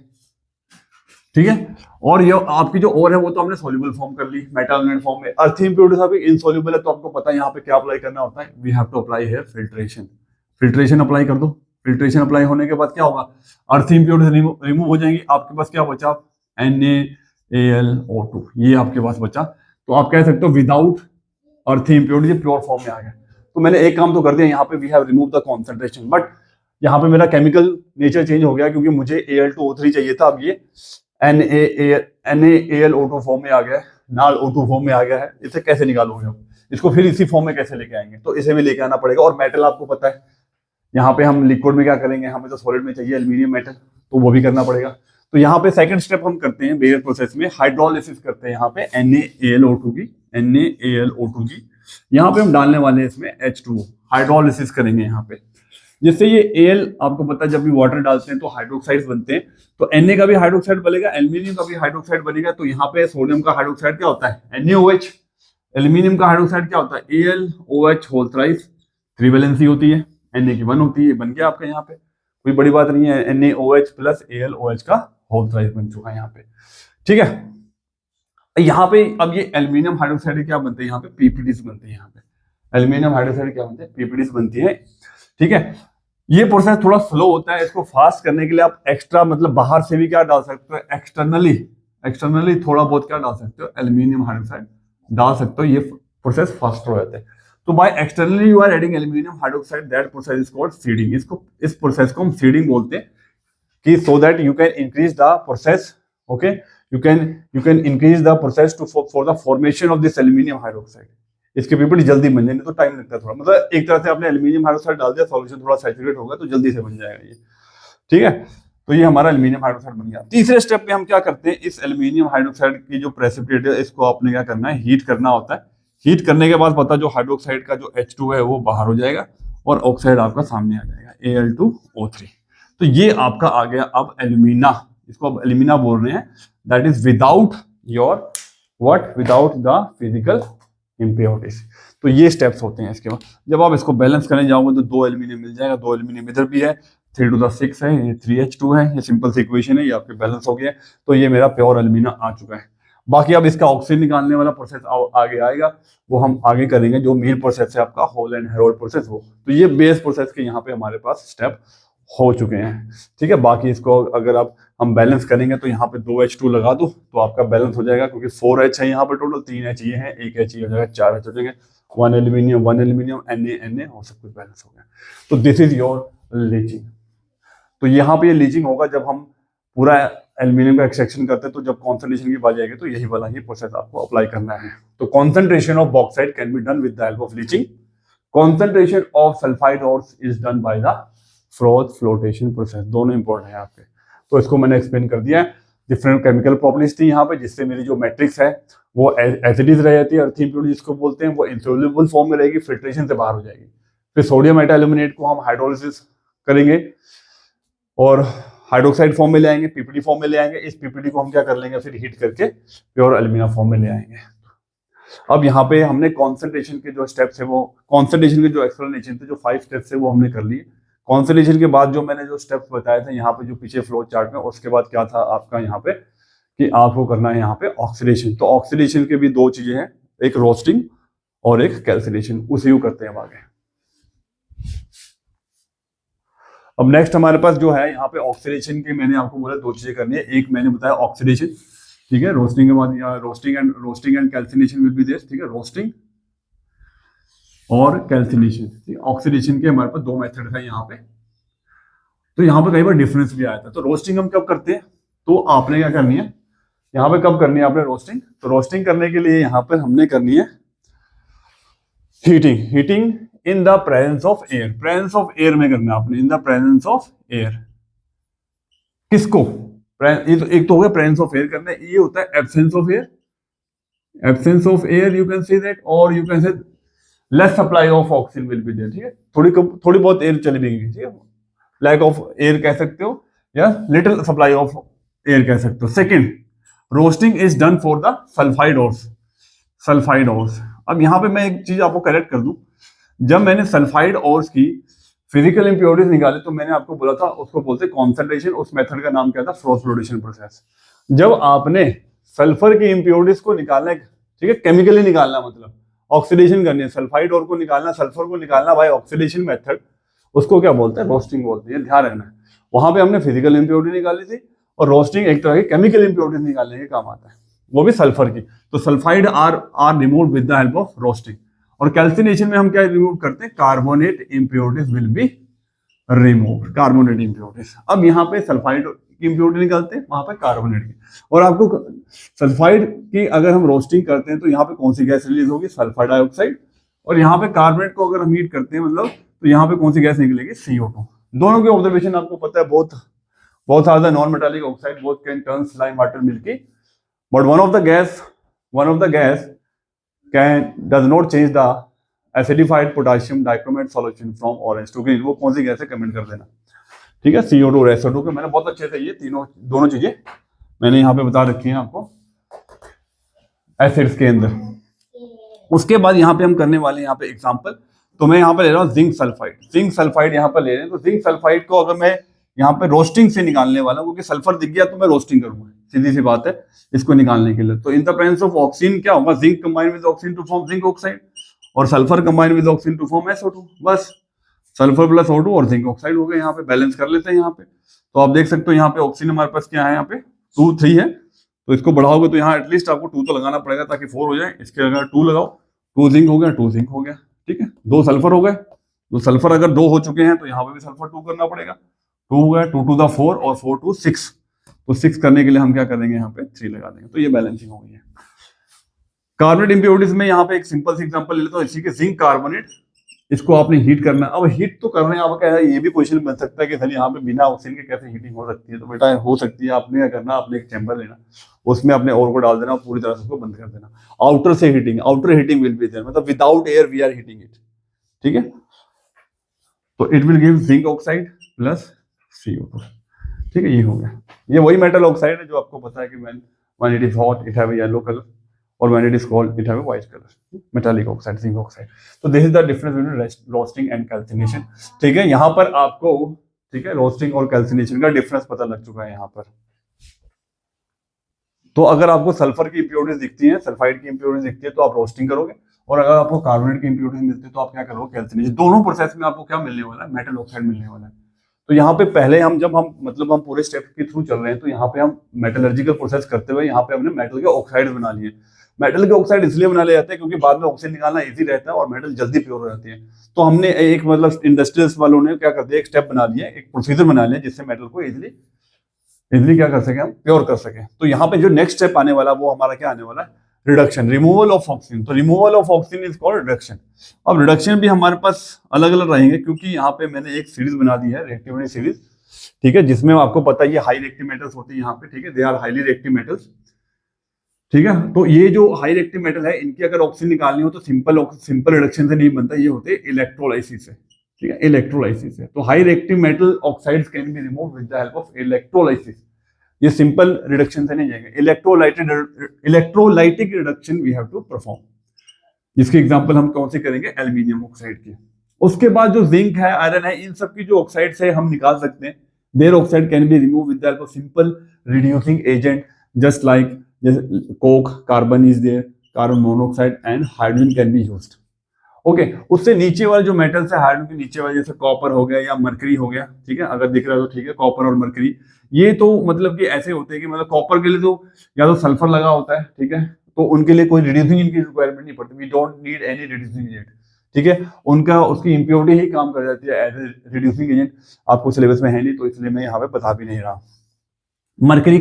ठीक है, और ये आपकी जो ओर है वो तो हमने सॉल्यूबल फॉर्म कर ली मेटल एल्यूमिनेट फॉर्म में। अर्थी इंप्योरिटीज आपकी इनसॉल्यूबल है, तो आपको पता है यहाँ पे क्या अप्लाई करना होता है, we have to apply here filtration. Filtration apply कर दो। फिल्ट्रेशन अप्लाई होने के बाद क्या होगा, अर्थी इंप्योरिटीज रिमूव हो जाएंगी, आपके पास क्या बचा NaAlO2, ये आपके पास बचा। तो आप कह सकते हो विदाउट अर्थी इंप्योरिटीज प्योर फॉर्म में आ गया। तो मैंने एक काम तो कर दिया, यहाँ पे we have remove the concentration, but यहाँ पे मेरा केमिकल नेचर चेंज हो गया क्योंकि मुझे Al2O3 चाहिए था, अब ये NaAlO2 फॉर्म में आ गया है, NaO2 फॉर्म में आ गया है। इसे कैसे निकालोगे अब, इसको फिर इसी फॉर्म में कैसे लेके आएंगे, तो इसे भी लेके आना पड़ेगा। और मेटल आपको पता है, यहाँ पे हम लिक्विड में क्या करेंगे, हमें तो सॉलिड में चाहिए एल्यूमिनियम मेटल, तो वो भी करना पड़ेगा। तो यहाँ पे सेकंड स्टेप हम करते हैं बेयर प्रोसेस में, हाइड्रोलिसिस करते हैं यहाँ पे NaAlO2 की यहाँ पे हम डालने वाले हैं इसमें H2O, हाइड्रोलिसिस करेंगे यहाँ पे, जिससे ये Al आपको पता है जब भी वाटर डालते हैं तो हाइड्रोक्साइड्स बनते हैं, तो Na का भी हाइड्रोक्साइड बनेगा, एल्यूमिनियम का भी हाइड्रोक्साइड बनेगा। तो यहाँ पे सोडियम का हाइड्रोक्साइड क्या होता है NaOH, एल्यूमिनियम का हाइड्रोक्साइड क्या होता है AlOH होल थ्राइस, 3 वैलेंसी होती है, Na की 1 होती है, बन गया आपका यहाँ पे, कोई बड़ी बात नहीं है, NaOH प्लस AlOH का होल थ्राइस बन चुका है यहाँ पे, ठीक है। यहाँ पे अब ये एल्यूमिनियम हाइड्रोक्साइड क्या बनते हैं, यहाँ पे PPDs बनते हैं, यहाँ पे एल्यूमिनियम हाइड्रोक्साइड क्या बनते हैं PPDs बनती है, ठीक है। ये प्रोसेस थोड़ा स्लो होता है, इसको फास्ट करने के लिए आप एक्स्ट्रा मतलब बाहर से भी क्या डाल सकते हो, एक्सटर्नली थोड़ा बहुत क्या डाल सकते हो, एल्यूमिनियम हाइड्रोक्साइड डाल सकते हो, ये प्रोसेस फास्टर हो जाता है। तो by externally you are adding aluminium hydroxide, that process is called seeding. इस प्रोसेस को हम सीडिंग बोलते हैं कि so that you can increase the process, okay, you can increase the process for the formation of this aluminium hydroxide। इसके पीपीडी जल्दी बन जाएंगे, तो टाइम लगता है थोड़ा, मतलब एक तरह से आपने एल्यूमिनियम हाइड्रोक्साइड डाल दिया, सॉल्यूशन थोड़ा सैचुरेट होगा तो जल्दी से बन जाएगा ये, ठीक है। तो ये हमारा एल्यूमिनियम हाइड्रोक्साइड बन गया। तीसरे स्टेप पे हम क्या करते हैं, इस एल्यूमिनियम हाइड्रोक्साइड की जो प्रेसिपिटेट है इसको आपने क्या करना है, हीट करना होता है। हीट करने के बाद पता जो हाइड्रोक्साइड का जो H2 है वो बाहर हो जाएगा और ऑक्साइड आपका सामने आ जाएगा Al2O3। तो ये आपका आ गया अब एल्यूमिना, इसको अब एल्यूमिना बोल रहे हैं, that is without your what, without the physical impurities. तो ये स्टेप्स होते हैं। इसके बाद जब आप इसको बैलेंस करने जाओगे तो 2 एल्यूमिनियम मिल जाएगा, 2 एल्यूमिनियम इधर भी है, 3 to the 6 है, ये 3H2 है, ये सिंपल सी इक्वेशन है, ये आपके बैलेंस हो गया है। तो ये मेरा प्योर एल्यूमिना आ चुका है। बाकी अब इसका ऑक्सीजन निकालने वाला प्रोसेस आगे आएगा, वो हम आगे करेंगे, जो मेन प्रोसेस है आपका होल एंड हेरोल्ड प्रोसेस वो। तो ये बेस प्रोसेस के यहाँ पे हमारे पास स्टेप हो चुके हैं, ठीक है। बाकी इसको अगर आप हम बैलेंस करेंगे तो यहाँ पे 2H2 लगा दो तो आपका बैलेंस हो जाएगा, क्योंकि 4H है यहाँ पे टोटल, 3H ये है, 1H हो जाएगा, 4H हो जाएगा, 1 एल्यूमिनियम Na और सब कुछ बैलेंस हो गया। तो दिस इज योर लीचिंग। तो यहाँ पे ये लीचिंग होगा जब हम पूरा एल्यूमिनियम का एक्सट्रैक्शन करते हैं, तो जब कॉन्सेंट्रेशन की बात आएगी तो यही वाला ही प्रोसेस आपको अप्लाई करना है। तो concentration of bauxite can be done with the help of leaching. Concentration of sulphide ores is done by the froth flotation process. दोनों इंपॉर्टेंट है आपके। तो इसको मैंने एक्सप्लेन कर दिया है। डिफरेंट केमिकल प्रॉपर्टीज थी यहाँ पे, जिससे मेरी जो मैट्रिक्स है वो एसिडिक रह जाती है, अर्थी इंप्योरिटी जिसको बोलते हैं, वो इंसोल्यूबल फॉर्म में रहेगी, फिल्ट्रेशन से बाहर हो जाएगी। फिर सोडियम मेटाल्यूमिनेट को हम हाइड्रोलिसिस करेंगे और हाइड्रोक्साइड फॉर्म में ले आएंगे, पीपीडी फॉर्म में ले आएंगे। इस पीपीडी को हम क्या कर लेंगे, फिर हीट करके प्योर एल्यूमिना फॉर्म में ले आएंगे। अब यहाँ पे हमने कॉन्सेंट्रेशन के जो स्टेप्स है, वो कॉन्सेंट्रेशन के जो एक्सप्लेनेशन थे, जो 5 स्टेप्स है वो हमने कर लिए। कॉन्सेंट्रेशन के बाद जो मैंने जो स्टेप्स बताए थे यहाँ पे जो पीछे फ्लो चार्ट में, उसके बाद क्या था आपका यहाँ पे कि आपको करना है यहाँ पे ऑक्सीडेशन। तो ऑक्सीडेशन के भी 2 चीजें हैं, एक रोस्टिंग और एक कैल्सिनेशन, उसी को करते हैं हम आगे। अब नेक्स्ट हमारे पास जो है यहाँ पे ऑक्सीडेशन के, मैंने आपको बोला 2 चीजें करनी है। एक मैंने बताया ऑक्सीडेशन, ठीक है, रोस्टिंग के बाद roasting and calcination will be there, ठीक है, रोस्टिंग और कैल्सिनेशन। ऑक्सीडेशन के हमारे पास 2 मेथड है यहाँ पे। तो यहाँ पे कई बार डिफरेंस भी आया था। तो रोस्टिंग हम कब करते हैं, तो आपने क्या करनी है यहाँ पे, कब करनी है आपने रोस्टिंग, तो रोस्टिंग करने के लिए यहाँ पे हमने करनी है heating in the presence of air. Presence of air में करना है आपने, इन द प्रेजेंस ऑफ एयर। किसको, एक तो हो गया प्रेजेंस ऑफ एयर करना है, ये होता है absence of air, absence of air you can see that, और you can say less supply of oxygen will be there, ठीक है, थोड़ी बहुत एयर चली भी गई, ठीक है, लैक ऑफ एयर कह सकते हो या लिटिल सप्लाई ऑफ एयर कह सकते हो। Second, roasting is done for the sulphide ores, sulphide ores. अब यहाँ पे मैं एक चीज आपको करेक्ट कर दूं, जब मैंने सल्फाइड ओर्स की फिजिकल इंप्योरिटीज निकाले तो मैंने आपको बोला था उसको बोलते कॉन्सेंट्रेशन, उस मेथड का नाम क्या था, फ्लोरेशन प्रोसेस। जब आपने सल्फर की इंप्योरिटीज को निकालना है, ठीक है, केमिकली निकालना, मतलब ऑक्सीडेशन करनी है, सल्फाइड ओर को निकालना, सल्फर को निकालना बाय ऑक्सीडेशन मेथड, उसको क्या बोलते हैं, रोस्टिंग बोलते हैं, ध्यान रखना है। वहां पे हमने फिजिकल इंप्योरिटी निकाली थी, और रोस्टिंग एक तरह की केमिकल इंप्योरिटीज निकालने के काम आता है, वो भी सल्फर की। तो sulphide are remove with the help of roasting. और कैल्सिनेशन में हम क्या रिमूव करते हैं, carbonate impurities will be remove, carbonate impurities. अब यहाँ पे सल्फाइड की इंप्योरिटी निकालते हैं, वहां पे कार्बोनेट की। और आपको सल्फाइड की अगर हम रोस्टिंग करते हैं तो यहाँ पे कौन सी गैस रिलीज होगी, सल्फर डाइऑक्साइड। और यहाँ पे कार्बोनेट को अगर हम हीट करते हैं मतलब, तो यहाँ पे कौन सी गैस निकलेगी, CO2। दोनों के ऑब्जर्वेशन आपको पता है, बहुत ज्यादा non metallic oxide both can turn slime water milky, but one of the gas can does not change the acidified potassium dichromate solution from orange to green. वो कौन सी गैस है, कमेंट कर देना, ठीक है। CO2 और SO2 के मैंने बहुत अच्छे से ये दोनों चीजें मैंने यहाँ पे बता रखी हैं आपको एसिड्स के अंदर। उसके बाद यहाँ पे हम करने वाले हैं यहाँ पे एग्जांपल, तो मैं यहाँ पे ले रहा हूँ जिंक सल्फाइड यहाँ पर ले रहे हैं। तो जिंक सल्फाइड को अगर मैं यहाँ पे रोस्टिंग से निकालने वाला हूँ, क्योंकि सल्फर दिख गया तो मैं रोस्टिंग करूंगा, सीधी सी बात है, इसको निकालने के लिए। तो in the presence of oxygen क्या होगा, zinc combine with oxygen to form zinc oxide, और sulphur combine with oxygen to form SO2। बस सल्फर प्लस O2 और जिंक ऑक्साइड हो गए। यहाँ पे बैलेंस कर लेते हैं यहाँ पे। तो आप देख सकते हो यहाँ पे ऑक्सीजन हमारे पास क्या है, यहाँ पे 2 3 है, तो इसको बढ़ाओगे तो यहाँ एटलीस्ट आपको 2 तो लगाना पड़ेगा ताकि 4 हो जाए। इसके अगर 2 लगाओ, 2 जिंक हो गया, 2 जिंक हो गया, ठीक है। 2 सल्फर हो गए, तो सल्फर अगर 2 हो चुके हैं तो यहाँ पे भी सल्फर 2 करना पड़ेगा। 2 हो गया, 2 टू द 4 और 4 टू 6, तो 6 करने के लिए हम क्या करेंगे, यहाँ पे 3 लगा देंगे। तो ये बैलेंसिंग हो गई है। कार्बोनेट इंप्योरिटीज में यहाँ पे एक सिंपल सी एग्जांपल ले लेता हूँ, इसी के जिंक कार्बोनेट। इसको आपने हीट करना। अब हीट तो करने आप क्या है, ये भी क्वेश्चन बन सकता है कि सर यहाँ पे बिना ऑक्सीजन के कैसे हीटिंग हो सकती है। तो बेटा हो सकती है, आपने क्या करना, आपने एक चैम्बर लेना, उसमें अपने ओर को डाल देना, पूरी तरह से उसको बंद कर देना। Outer heating will be there, मतलब without air we are heating it, ठीक है। तो it will give zinc oxide plus CO2, ठीक है। ये हो गया, ये वही मेटल ऑक्साइड है जो आपको पता है कि when it is hot it have a yellow colour, और when it is cold it have a white color, metallic oxide, zinc oxide। तो this is the difference between roasting and calcination, ठीक है। यहाँ पर आपको, ठीक है, रोस्टिंग और कैल्सिनेशन का डिफरेंस पता लग चुका है यहाँ पर। तो अगर आपको सल्फर की इंप्योरिटीज दिखती है, सल्फाइड की इंप्योरिटीज दिखती है, तो आप रोस्टिंग करोगे, और अगर आपको कार्बोनेट की इंप्योरिटीज मिलती है तो आप क्या करोगे, कैल्सिनेशन। दोनों प्रोसेस में आपको क्या मिलने वाला है, मेटल ऑक्साइड मिलने वाला है। तो यहाँ पे पहले हम हम पूरे स्टेप के थ्रू चल रहे हैं, तो यहाँ पे हम मेटलर्जिकल प्रोसेस करते हुए यहाँ पे हमने मेटल के ऑक्साइड बना लिए। मेटल के ऑक्साइड इसलिए बना ले जाते हैं क्योंकि बाद में ऑक्सीजन निकालना इजी रहता है और मेटल जल्दी प्योर हो जाती है। तो हमने एक इंडस्ट्रियल्स वालों ने क्या कर दिया, एक स्टेप बना लिया, एक प्रोसीजर बना लिया, जिससे मेटल को इजिली क्या कर सके, हम प्योर कर सके। तो यहाँ पे जो नेक्स्ट स्टेप आने वाला वो हमारा क्या आने वाला है, रिडक्शन, रिमूवल ऑफ ऑक्सीजन। तो removal of oxygen is called reduction. अब रिडक्शन भी हमारे पास अलग अलग रहेंगे, क्योंकि यहाँ पे मैंने एक सीरीज बना दी है, रिएक्टिविटी सीरीज, ठीक है, जिसमें आपको पता है ये हाई रिएक्टिव मेटल्स होते हैं यहाँ पे, ठीक है, they are highly reactive metals, ठीक है। तो ये जो हाई रिएक्टिव मेटल है, इनकी अगर ऑक्सीजन निकालनी हो तो सिंपल रिडक्शन से नहीं बनता, ये होते हैं इलेक्ट्रोलाइसिस से, ठीक है, इलेक्ट्रोलाइसिस से। तो high reactive metal oxides can be remove with the help of electrolysis. ये सिंपल रिडक्शन से नहीं जाएंगे, electrolytic reduction we have to perform, जिसकी एग्जांपल हम कौन सी करेंगे, एल्यूमिनियम ऑक्साइड की। उसके बाद जो जिंक है, आयरन है, इन सब की जो ऑक्साइड से हम निकाल सकते हैं, there oxide can be remove with the help of simple reducing agent, just like जैसे coke, carbon is there, carbon monoxide and hydrogen can be used. Okay, उससे नीचे वाले जो मेटल्स है, हाइड्रोजन के नीचे वाले, जैसे कॉपर हो गया या मरकरी हो गया, ठीक है, अगर दिख रहा है तो ठीक है, कॉपर और मरकरी, ये तो मतलब कि ऐसे होते हैं कि मतलब कॉपर के लिए तो या तो सल्फर लगा होता है, ठीक है, तो उनके लिए कोई रिड्यूसिंग इनकी रिक्वायरमेंट नहीं पड़ती, we don't need any reducing agent, ठीक है। उनका उसकी इंप्योरिटी ही काम कर जाती है एज ए रिड्यूसिंग एजेंट। आपको सिलेबस में है नहीं, तो इसलिए मैं यहाँ पे बता भी नहीं रहा। मरकरी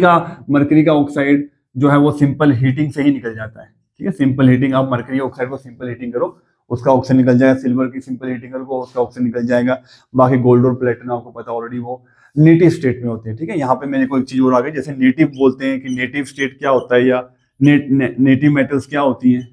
का ऑक्साइड जो है वो सिंपल हीटिंग से ही निकल जाता है, ठीक है, सिंपल हीटिंग, आप मरकरी ऑक्साइड को सिंपल हीटिंग करो, उसका ऑक्सीजन निकल जाएगा। सिल्वर की सिंपल हीटिंग करो, उसका ऑक्सीजन निकल जाएगा। बाकी गोल्ड और प्लेटिनम आपको पता ऑलरेडी वो नेटिव स्टेट में होते हैं, ठीक है। यहाँ पे मेरे को एक चीज और आ गई, जैसे नेटिव बोलते हैं कि नेटिव स्टेट क्या होता है, या नेटिव मेटल्स क्या होती हैं?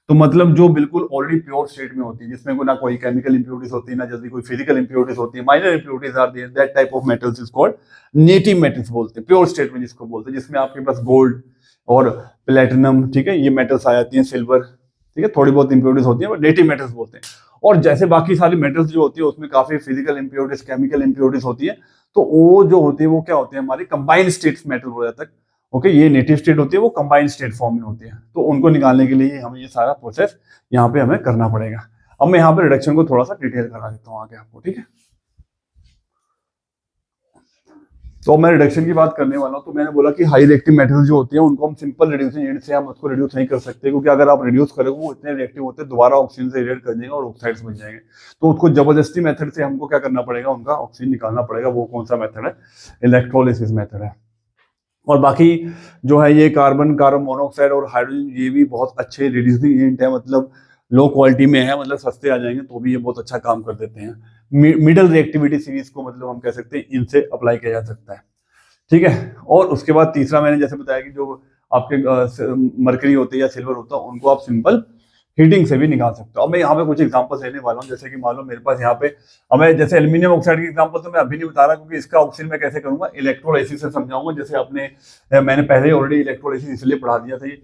तो मतलब जो बिल्कुल ऑलरेडी प्योर स्टेट में होती है, जिसमें कोई ना कोई केमिकल इंप्योरिटीज होती है, ना जल्दी कोई फिजिकल इंप्योरिटीज होती है, minor impurities are there, that type of metals is called native metals बोलते हैं, प्योर स्टेट में जिसको बोलते हैं, जिसमें आपके पास गोल्ड और प्लेटिनम, ठीक है, ये मेटल्स आ जाती हैं, सिल्वर, ठीक है, थोड़ी बहुत इंप्योरिटीज होती है, नेटिव मेटल्स बोलते हैं। और जैसे बाकी सारी मेटल्स जो होती है उसमें काफी फिजिकल इंप्योरिटीज, केमिकल इंप्योरिटीज होती है, तो वो जो होती है वो क्या होती है, हमारी कंबाइंड स्टेट्स मेटल हो जाता है। ओके, ये नेटिव स्टेट होती है, वो कंबाइंड स्टेट फॉर्म में होती है, तो उनको निकालने के लिए हमें ये सारा प्रोसेस यहाँ पे हमें करना पड़ेगा। अब मैं यहाँ पे रिडक्शन को थोड़ा सा डिटेल करा देता हूँ आगे आपको, ठीक है। तो मैं रिडक्शन की बात करने वाला हूँ। तो मैंने बोला कि हाई रिएक्टिव मेटल्स जो होती हैं उनको हम सिंपल रिड्यूसिंग एजेंट से हम उसको रिड्यूस नहीं कर सकते, क्योंकि अगर आप रिड्यूस करोगे वो इतने रिएक्टिव होते हैं, दोबारा ऑक्सीजन से रिएक्ट कर देंगे और ऑक्साइड्स बन जाएंगे। तो उसको जबरदस्ती मेथड से हमको क्या करना पड़ेगा, उनका ऑक्सीजन निकालना पड़ेगा। वो कौन सा मेथड है? इलेक्ट्रोलिसिस मेथड है। और बाकी जो है ये कार्बन मोनोऑक्साइड और हाइड्रोजन, ये भी बहुत अच्छे रिड्यूसिंग एजेंट है, मतलब लो क्वालिटी में है, मतलब सस्ते आ जाएंगे तो भी ये बहुत अच्छा काम कर देते हैं। मिडल रिएक्टिविटी सीरीज को मतलब हम कह सकते हैं इनसे अप्लाई किया जा सकता है, ठीक है। और उसके बाद तीसरा मैंने जैसे बताया कि जो आपके मरकरी होते हैं या सिल्वर होता है, उनको आप सिंपल हीटिंग से भी निकाल सकते हो। अब मैं यहाँ पे कुछ एग्जांपल्स लेने वाला हूँ, जैसे कि मान लो मेरे पास यहाँ पे, अब मैं जैसे एल्यूमिनियम ऑक्साइड की एग्जांपल तो मैं अभी नहीं बता रहा, क्योंकि इसका ऑक्सीजन मैं कैसे करूंगा, इलेक्ट्रोलाइसिस से समझाऊंगा। जैसे आपने मैंने पहले ही ऑलरेडी इलेक्ट्रोलाइसिस इसलिए पढ़ा दिया था,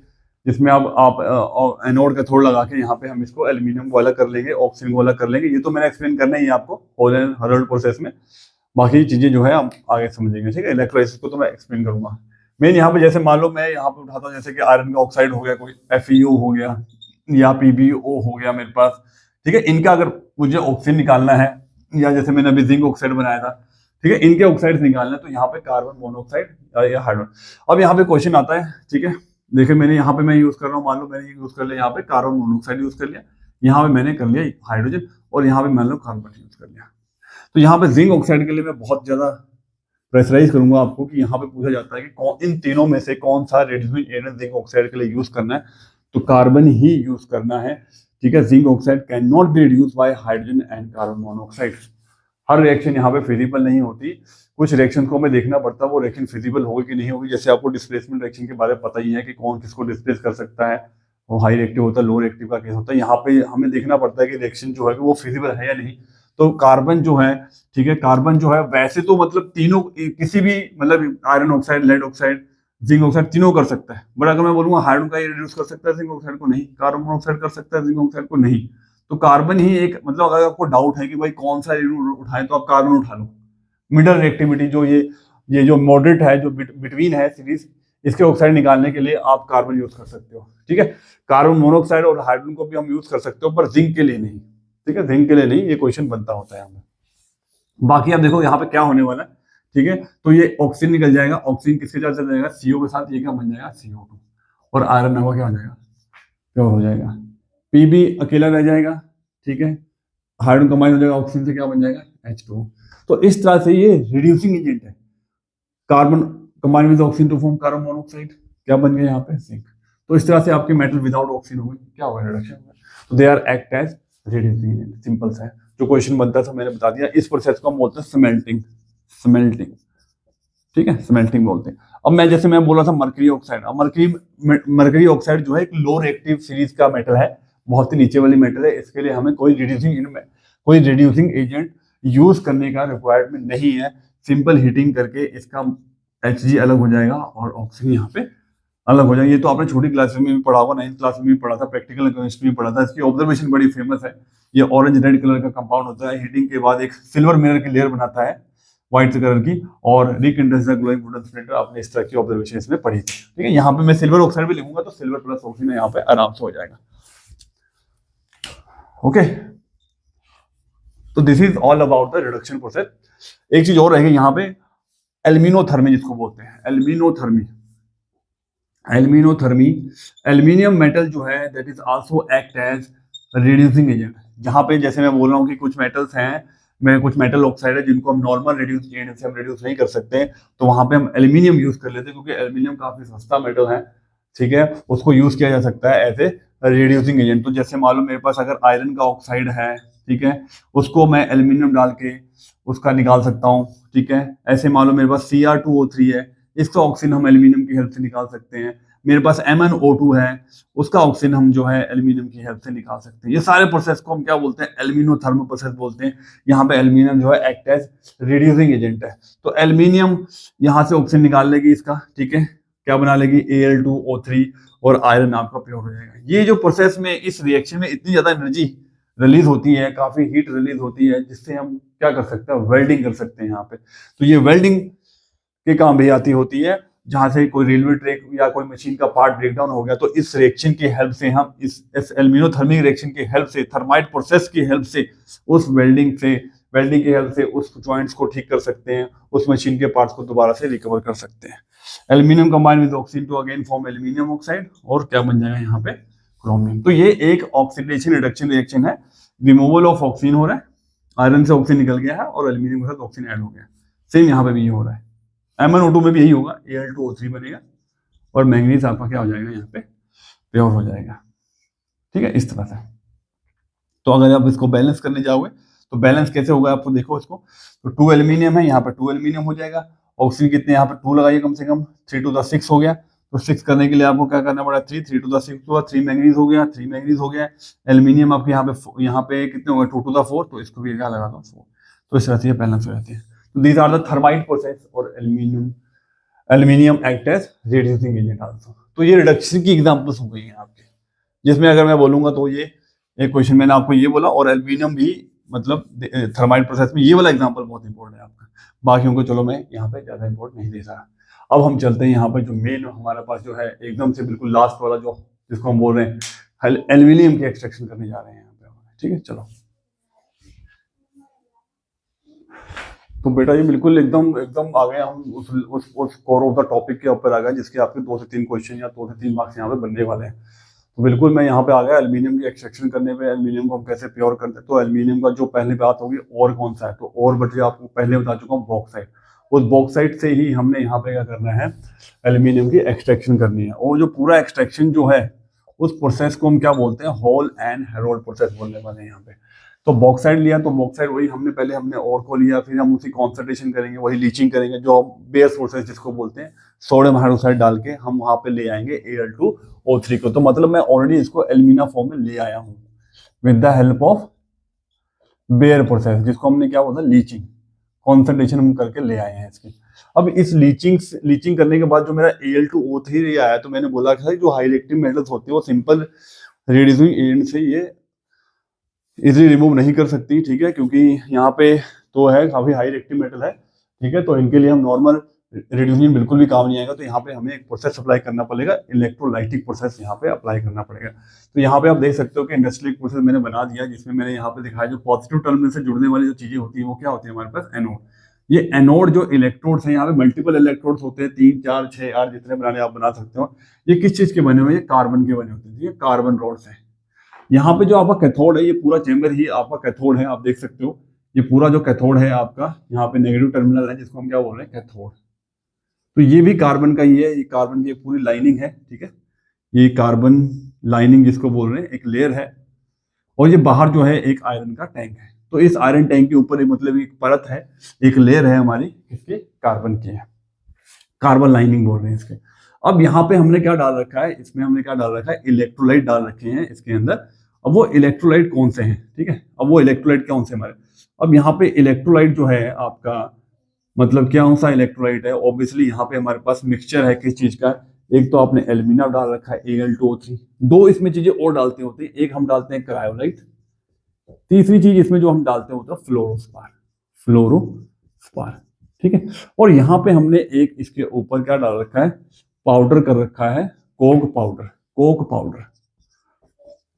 जिसमें आप एनोड कैथोड लगा के यहाँ पे हम इसको एल्यूमिनियम को अलग कर लेंगे, ऑक्सीजन को अलग कर लेंगे। ये तो मैंने एक्सप्लेन करना ही है आपको होल एंड हरोल्ड प्रोसेस में, बाकी चीजें जो है हम आगे समझेंगे, ठीक है। इलेक्ट्रोलाइसिस को तो मैं एक्सप्लेन करूंगा। मेन यहाँ पे जैसे मान लो मैं यहाँ पे उठाता हूँ, जैसे कि आयरन का ऑक्साइड हो गया, कोई FeO हो गया या PbO हो गया मेरे पास, ठीक है। इनका अगर मुझे ऑक्सीजन निकालना है, या जैसे मैंने अभी जिंक ऑक्साइड बनाया था, ठीक है, इनके ऑक्साइड निकालना है, तो यहाँ पे कार्बन मोनोऑक्साइड या हाइड्रोजन। अब यहाँ पे क्वेश्चन आता है, ठीक है, देखिए मैंने यहाँ पे मैं यूज कर रहा हूँ, मान लो मैंने यूज कर लिया यहाँ पे कार्बन मोनोऑक्साइड यूज कर लिया, यहाँ पे मैंने कर लिया हाइड्रोजन, और यहाँ पे मान लो कार्बन यूज कर लिया। तो यहाँ पे जिंक ऑक्साइड के लिए मैं बहुत ज्यादा प्रेशराइज करूंगा आपको कि यहाँ पे पूछा जाता है कि इन तीनों में से कौन सा रिड्यूसिंग एजेंट जिंक ऑक्साइड के लिए यूज करना है, तो कार्बन ही यूज करना है, ठीक है। Zinc oxide can not be reduce by hydrogen and carbon monoxide. Her reaction यहाँ पे फिजिबल नहीं होती, कुछ रिएक्शन को हमें देखना पड़ता है वो रिएक्शन फिजिबल होगी कि नहीं होगी। जैसे आपको डिस्प्लेसमेंट रिएक्शन के बारे में पता ही है कि कौन किसको डिस्प्लेस कर सकता है, वो हाई रिएक्टिव होता है, लो रिएक्टिव का केस होता है। यहाँ पे हमें देखना पड़ता है कि रिएक्शन जो है वो फिजिबल है या नहीं। तो कार्बन जो है, ठीक है, कार्बन जो है वैसे तो मतलब तीनों किसी भी मतलब iron oxide, lead oxide, zinc oxide तीनों कर सकता है, बट अगर मैं बोलूंगा हाइड्रोजन का ये रिड्यूस कर सकता है जिंक ऑक्साइड को नहीं, कार्बन मोनोऑक्साइड कर सकता है जिंक ऑक्साइड को नहीं। तो कार्बन ही एक, मतलब अगर आपको डाउट है कि भाई कौन सा उठाएं, तो आप कार्बन उठा लो। मिडल रिएक्टिविटी जो ये जो मॉडरेट है, जो बिटवीन है सीरीज, इसके ऑक्साइड निकालने के लिए आप कार्बन यूज कर सकते हो, ठीक है। कार्बन मोनोऑक्साइड और हाइड्रोजन को भी हम यूज कर सकते हो, पर जिंक के लिए नहीं, ठीक है, जिंक के लिए नहीं। ये क्वेश्चन बनता होता है हमें। बाकी आप देखो यहाँ पे क्या होने वाला है, ठीक है। तो ये ऑक्सीजन निकल जाएगा, ऑक्सीजन किसके साथ चल जाएगा, CO के साथ, ये क्या बन जाएगा, CO2, और आयरन हवा क्या हो जाएगा, प्योर हो जाएगा। Pb अकेला रह जाएगा, ठीक है, हाइड्रोजन कंबाइन हो जाएगा ऑक्सीजन से, क्या बन जाएगा, H2। तो इस तरह से ये रिड्यूसिंग एजेंट है। Carbon combine with oxygen to form carbon monoxide, क्या बन गया यहाँ पे, जिंक। तो इस तरह से आपके मेटल विदाउट ऑक्सीजन हो गए, क्या होगा, रिडक्शन होगा। तो they are act as reducing agent, simple सा है। जो क्वेश्चन बनता था मैंने बता दिया। इस प्रोसेस को हम बोलते हैं स्मेल्टिंग, ठीक है, स्मेल्टिंग बोलते हैं। अब मैं जैसे मैं बोला था मरकरी ऑक्साइड, अब मरकरी ऑक्साइड जो है एक लो रिएक्टिव सीरीज का मेटल है, बहुत ही नीचे वाली मेटल है। इसके लिए हमें कोई रिड्यूसिंग एजेंट यूज करने का रिक्वायरमेंट नहीं है। सिंपल हीटिंग करके इसका Hg अलग हो जाएगा और ऑक्सीजन यहाँ पे अलग हो जाएगा। ये तो आपने छोटी क्लास में भी पढ़ा होगा, 9th क्लास में भी पढ़ा था, प्रैक्टिकल केमिस्ट्री में पढ़ा था। इसकी ऑब्जर्वेशन बड़ी फेमस है। ये ऑरेंज रेड कलर का कंपाउंड होता है, हीटिंग के बाद एक सिल्वर मिरर की लेयर बनाता है व्हाइट कलर की, और रिकंडेंस द ग्लोइंग वुडन स्प्लिंटर। आपने इस तरह की ऑब्जर्वेशन इसमें पढ़ी थी, ठीक है। यहाँ पे मैं सिल्वर ऑक्साइड भी लिखूंगा तो सिल्वर प्लस ऑक्सीजन यहाँ पे आराम से हो जाएगा, ओके। तो this is all about the reduction process. एक चीज और रहेगी यहाँ पे, एल्यूमिनोथर्मी जिसको बोलते हैं, एल्यूमिनोथर्मी। एल्यूमिनियम मेटल जो है that is also act as reducing agent. जहाँ पे जैसे मैं बोल रहा हूँ कि कुछ मेटल्स हैं, मैं कुछ मेटल ऑक्साइड है जिनको हम नॉर्मल रिड्यूस एजेंट से हम रिड्यूस नहीं कर सकते, तो वहां पे हम एल्यूमिनियम यूज कर लेते हैं, क्योंकि एल्यूमिनियम काफी सस्ता मेटल है, ठीक है। उसको यूज किया जा सकता है एज ए रिड्यूसिंग एजेंट। तो जैसे मान लो मेरे पास अगर आयरन का ऑक्साइड है, ठीक है, उसको मैं एल्यूमिनियम डाल के उसका निकाल सकता हूँ, ठीक है। ऐसे मान लो मेरे पास Cr2O3 है, इसका ऑक्सीजन हम एल्यूमिनियम की हेल्प से निकाल सकते हैं। मेरे पास MnO2 है, उसका ऑक्सीजन हम जो है एल्यूमिनियम की हेल्प से निकाल सकते हैं। ये सारे प्रोसेस को हम क्या बोलते हैं, एल्यूमिनोथर्मल प्रोसेस बोलते हैं। यहाँ पे एल्यूमिनियम जो है एक्ट एज रिड्यूसिंग एजेंट है। तो एल्यूमिनियम यहाँ से ऑक्सीजन निकाल लेगी इसका, ठीक है, क्या बना लेगी Al2O3 और आयरन आपका प्योर हो जाएगा। ये जो प्रोसेस में इस रिएक्शन में इतनी ज्यादा एनर्जी रिलीज होती है, काफी हीट रिलीज होती है, जिससे हम क्या कर सकते हैं, वेल्डिंग कर सकते हैं यहाँ पे। तो ये वेल्डिंग के काम भी आती होती है, जहां से कोई रेलवे ट्रैक या कोई मशीन का पार्ट ब्रेकडाउन हो गया तो इस रिएक्शन की हेल्प से हम इस एल्यूमिनोथर्मिक रिएक्शन की हेल्प से, थर्माइट प्रोसेस की हेल्प से, उस वेल्डिंग की हेल्प से उस जॉइंट्स को ठीक कर सकते हैं, उस मशीन के पार्ट्स को दोबारा से रिकवर कर सकते हैं। Aluminium combine with oxygen to again form aluminium oxide, और क्या बन जाएगा यहाँ पे, क्रोमियम। तो ये एक ऑक्सीडेशन रिडक्शन रिएक्शन है। रिमूवल ऑफ ऑक्सीजन हो रहा है, आयरन से ऑक्सीजन निकल गया है और एल्यूमिनियम के साथ ऑक्सीजन ऐड हो गया। सेम यहाँ पे भी ये हो रहा है। MnO2 में भी यही होगा, Al2O3 बनेगा और मैंगनीज आपका क्या हो जाएगा, यहाँ पे प्योर हो जाएगा। ठीक है, इस तरह से। तो अगर आप इसको बैलेंस करने जाओगे तो बैलेंस कैसे होगा, आपको देखो इसको, तो 2 एल्यूमिनियम है, यहाँ पे 2 एल्यूमिनियम हो जाएगा। ऑक्सीजन कितने, यहाँ पे 2 लगाइए कम से कम, 3 to the 6 हो गया। तो 6 करने के लिए आपको क्या करना पड़ा, 3 to the 6 हुआ, 3 मैंगनीज हो गया, 3 मैंगनीज हो गया। एल्यूमिनियम आपके यहाँ पे कितने हो गए, 2 to the 4, तो इसको भी क्या लगा दो 4। तो इस तरह से बैलेंस हो जाती है। तो these are the thermite process और aluminium act as reducing agent also. तो ये रिडक्शन की एग्जांपल्स हो गई हैं आपके, जिसमें अगर मैं बोलूंगा तो ये एक क्वेश्चन मैंने आपको ये बोला, और एल्यूमिनियम भी मतलब थर्माइट प्रोसेस में ये वाला एग्जांपल बहुत इंपॉर्टेंट है आपका। बाकियों को चलो मैं यहाँ पे ज्यादा इंपॉर्टेंट नहीं दे रहा। अब हम चलते हैं यहाँ पे, जो मेन हमारे पास जो है एकदम से बिल्कुल लास्ट वाला, जो जिसको हम बोल रहे हैं एल्यूमिनियम की एक्सट्रैक्शन करने जा रहे हैं यहाँ पे। ठीक है, चलो। तो बेटा ये बिल्कुल एकदम आ गए हम उस कोर ऑफ द टॉपिक के ऊपर आ गए, जिसके आपके 2 से 3 क्वेश्चन या 2 से 3 मार्क्स यहाँ पे बनने वाले हैं। तो बिल्कुल मैं यहाँ पे आ गया एल्यूमिनियम की एक्सट्रैक्शन करने पे, एल्यूमिनियम को हम कैसे प्योर करते हैं। तो एल्यूमिनियम का जो पहली बात होगी, और कौन सा है, तो और बच्चे आपको पहले बता चुका हूँ, बॉक्साइट। उस बॉक्साइट से ही हमने यहाँ पे क्या करना है, एल्यूमिनियम की एक्सट्रैक्शन करनी है। और जो पूरा एक्सट्रैक्शन जो है, उस प्रोसेस को हम क्या बोलते हैं, होल एंड हेरोल्ड प्रोसेस बोलने वाले हैं यहाँ पे। तो बॉक्साइट लिया, तो बॉक्साइट वही पहले हमने ओर को लिया, फिर हम उसी कॉन्सेंट्रेशन करेंगे, वही लीचिंग करेंगे, जो बेस प्रोसेस जिसको बोलते हैं, सोडियम हाइड्रोक्साइड डाल के हम वहां पे ले आएंगे Al2O3 को। तो मतलब मैं ऑलरेडी इसको एल्यूमिना फॉर्म में ले आया हूँ with the help of bear process, जिसको हमने क्या बोला, लीचिंग, कॉन्सेंट्रेशन हम करके ले आए हैं इसकी। अब इस लीचिंग करने के बाद जो मेरा Al2O3 आया, तो मैंने बोला था जो हाई रिएक्टिव मेटल्स होते हैं वो सिंपल रिड्यूसिंग एजेंट से ये इजीली रिमूव नहीं कर सकती। ठीक है, क्योंकि यहाँ पे तो है काफी हाई रिएक्टिव मेटल है। ठीक है, तो इनके लिए हम नॉर्मल रिड्यूसिंग बिल्कुल भी काम नहीं आएगा। तो यहाँ पे हमें एक प्रोसेस अप्लाई करना पड़ेगा, इलेक्ट्रोलाइटिक प्रोसेस यहाँ पे अप्लाई करना पड़ेगा। तो यहाँ पे आप देख सकते हो कि इंडस्ट्रियल प्रोसेस मैंने बना दिया, जिसमें मैंने यहाँ पे दिखाया जो पॉजिटिव टर्मिनल से जुड़ने वाली जो चीजें होती है वो क्या होती है हमारे पास, एनोड। ये एनोड जो इलेक्ट्रोड्स हैं, यहाँ पे मल्टीपल इलेक्ट्रोड्स होते हैं, 3 4 6 8 जितने बनाने आप बना सकते हो। ये किस चीज के बने हुए हैं, ये कार्बन के बने होते हैं। ये कार्बन रॉड्स है। यहाँ पे जो आपका कैथोड है, ये पूरा चेंबर ही आपका कैथोड है, आप देख सकते हो। ये पूरा जो कैथोड है आपका, यहाँ पे नेगेटिव टर्मिनल है, जिसको हम क्या बोल रहे हैं, कैथोड। तो ये भी कार्बन का ही है, ये कार्बन की एक पूरी लाइनिंग है। ठीक है, ये कार्बन लाइनिंग जिसको बोल रहे हैं, एक लेयर है। और ये बाहर जो है एक आयरन का टैंक है। तो इस आयरन टैंक के ऊपर मतलब एक परत है, एक लेयर है हमारी, किसकी, कार्बन की है, कार्बन लाइनिंग बोल रहे हैं इसके। अब यहाँ पे हमने क्या डाल रखा है, इसमें हमने क्या डाल रखा है, इलेक्ट्रोलाइट डाल रखे हैं इसके अंदर। अब वो इलेक्ट्रोलाइट कौन से हैं, ठीक है, अब वो इलेक्ट्रोलाइट कौन से हमारे, अब यहाँ पे इलेक्ट्रोलाइट जो है आपका, मतलब क्या सा इलेक्ट्रोलाइट है, ऑब्वियसली यहाँ पे हमारे पास मिक्सचर है किस चीज का। एक तो आपने एल्यूमिना डाल रखा है Al2O3, 2 इसमें चीजें और डालते होते हैं, एक हम डालते हैं क्रायोलाइट, तीसरी चीज इसमें जो हम डालते होते हैं फ्लोरोस्पार। ठीक है, और यहाँ पे हमने एक इसके ऊपर क्या डाल रखा है, पाउडर कर रखा है, कोक पाउडर।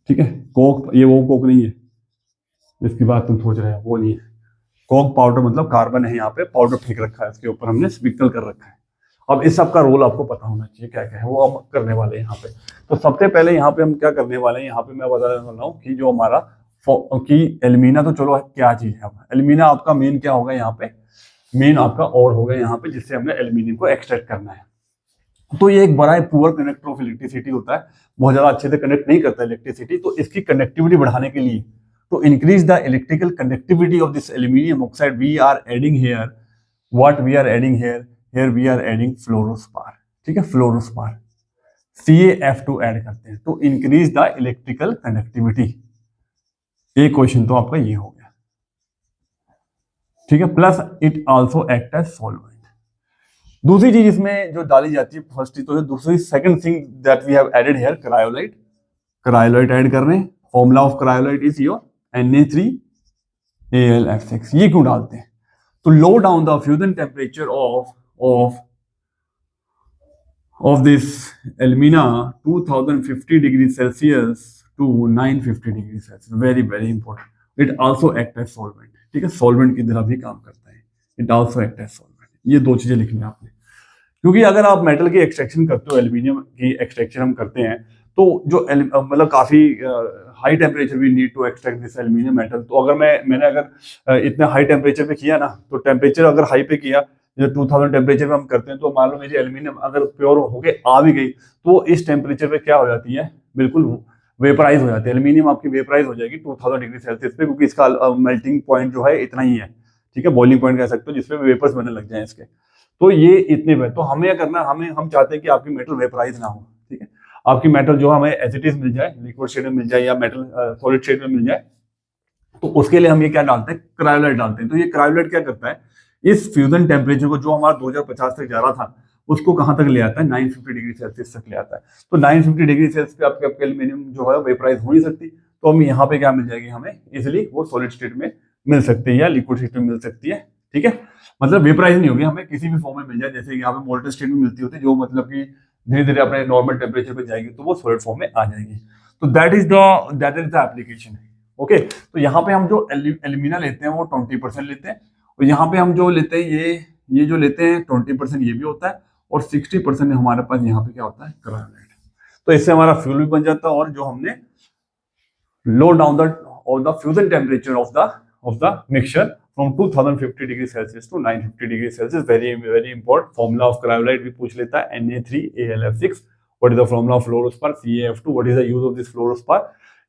ठीक है, कोक, ये वो कोक नहीं है जिसकी बात तुम सोच रहे हो, वो नहीं है। कोक पाउडर मतलब कार्बन है, यहाँ पे पाउडर फेंक रखा है इसके ऊपर, हमने स्पिकल कर रखा है। अब इस सब का रोल आपको पता होना चाहिए क्या क्या है, वो हम करने वाले हैं यहाँ पे। तो सबसे पहले यहाँ पे हम क्या करने वाले हैं, यहाँ पे मैं बताने वाला हूँ कि जो हमारा कि एल्यूमिना, तो चलो क्या चीज है, एल्यूमिना आपका मेन क्या होगा, यहाँ पे मेन आपका और होगा यहाँ पे, जिससे हमने एल्यूमिनियम को एक्सट्रैक्ट करना है। तो ये एक बड़ा पुअर कंडक्टर ऑफ इलेक्ट्रिसिटी होता है, बहुत ज्यादा अच्छे से कनेक्ट नहीं करता इलेक्ट्रिसिटी। तो इसकी कंडक्टिविटी बढ़ाने के लिए, to increase the electrical conductivity of this aluminum oxide, we are adding here, what we are adding here we are adding fluorospar। ठीक है, फ्लोरोस्पार CaF2 ऐड करते हैं तो इंक्रीज द इलेक्ट्रिकल कंडक्टिविटी। एक क्वेश्चन तो आपका ये हो गया, ठीक है। Plus it also act as solvent. दूसरी चीज इसमें जो डाली जाती है, फर्स्ट चीज तो है, दूसरी second thing that we have added here, cryolite. Cryolite add कर रहे हैं। Formula of cryolite is your Na3Al(F6). ये क्यों डालते हैं? तो low down the fusion temperature of this alumina 2050 degrees Celsius to 950 degrees Celsius. Very very important. It also act as solvent. ठीक है, सॉल्वेंट की तरह भी काम करता है। It also act as solvent. ये दो चीजें लिखनी है आपने, क्योंकि अगर आप मेटल की एक्सट्रैक्शन करते हो, एल्यूमिनियम की एक्सट्रैक्शन हम करते हैं, तो जो मतलब काफी high temperature we need to extract this aluminium metal. तो अगर मैंने अगर इतने हाई टेम्परेचर पे किया ना, तो टेम्परेचर अगर हाई पे किया, जो 2000 टेम्परेचर पे हम करते हैं, तो मान लो मेरी एल्यूमिनियम अगर प्योर होके आ भी गई, तो इस टेम्परेचर पे क्या हो जाती है, बिल्कुल वेपराइज हो जाती है। एल्यूमिनियम आपकी वेपराइज हो जाएगी 2000 डिग्री सेल्सियस पे, क्योंकि इसका मेल्टिंग पॉइंट जो है इतना ही है, ठीक है, बॉइलिंग पॉइंट कह सकते हो, जिसपे वेपर्स बनने लग जाए इसके। तो ये इतने पे, तो हमें क्या करना है, हम चाहते हैं कि आपकी मेटल वेपराइज ना हो, ठीक है, आपकी मेटल जो हमें एज इट इज मिल जाए, लिक्विड शेड में मिल जाए या मेटल सॉलिड शेड में मिल जाए। तो उसके लिए हम ये क्या डालते हैं, क्रायोलाइट डालते हैं। तो ये क्रायोलाइट क्या करता है, इस फ्यूजन टेम्परेचर को जो हमारा 2050 तक जा रहा था, उसको कहां तक ले आता है, 950 डिग्री सेल्सियस तक ले आता है। तो 950 डिग्री सेल्सियस पे आपके एल्यूमिनियम जो है वेपराइज हो नहीं सकती, तो हम यहाँ पे क्या मिल जाएगी हमें इजिली, वो सॉलिड स्टेट में मिल सकती है या लिक्विड स्टेट में मिल सकती है, ठीक है। मतलब वेपराइज नहीं होगी, हमें किसी भी फॉर्म में मिल जाए, जैसे यहाँ पे मोल्टन स्टेट में मिलती होती है, जो मतलब कि धीरे धीरे अपने नॉर्मल टेम्परेचर पे जाएगी, तो वो सॉलिड फॉर्म में आ जाएगी। तो that is the application. Okay, तो यहाँ पे हम जो एल्यूमिना लेते हैं वो 20% लेते हैं, और यहाँ पे हम जो लेते हैं ये जो लेते हैं 20% ये भी होता है, और 60% हमारे पास यहाँ पे क्या होता है, क्रायोलाइट। तो इससे हमारा फ्यूल भी बन जाता है, और जो हमने low down the fusion temperature of the mixture from 2050 degree Celsius to 950 degree Celsius. Very very important. Formula of cryolite भी पूछ लेता है, Na3Al(F6). What is the formula of fluorospar? CaF2. What is the use of this fluorospar?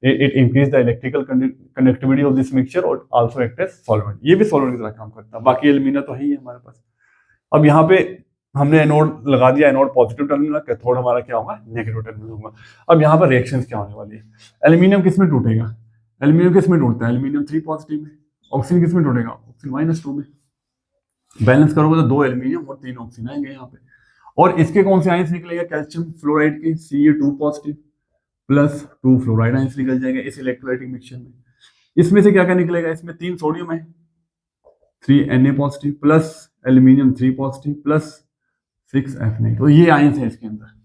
It increase the electrical conductivity of this mixture और also act as solvent। ये भी सॉल्वेंट की तरह काम करता है। बाकी एल्यूमिना तो है ही है हमारे पास। अब यहाँ पे हमने एनोड लगा दिया, एनोड पॉजिटिव टर्मिनल, कैथोड हमारा क्या होगा, नेगेटिव टर्मिनल होगा। अब यहाँ पर रिएक्शंस क्या होने वाली है, एल्यूमिनियम किस में टूटेगा, एल्यूमिनियम किस में टूटता है, एल्यूमिनियम 3 पॉजिटिव में। ऑक्सीजन किस में टूटेगा, ऑक्सीजन -2 में। बैलेंस करोगे तो 2 एल्यूमिनियम और 3 ऑक्सीजन आएंगे यहाँ पे। और इसके कौन से आयंस निकलेगा, कैल्शियम फ्लोराइड के Ca2 positive plus 2 fluoride ions निकल जाएंगे इस इलेक्ट्रोलाइटिक मिक्सचर में। इसमें से क्या क्या निकलेगा, इसमें 3 सोडियम है, 3 Na positive plus aluminium 3 positive plus 6 F9। तो ये आयंस है इसके अंदर।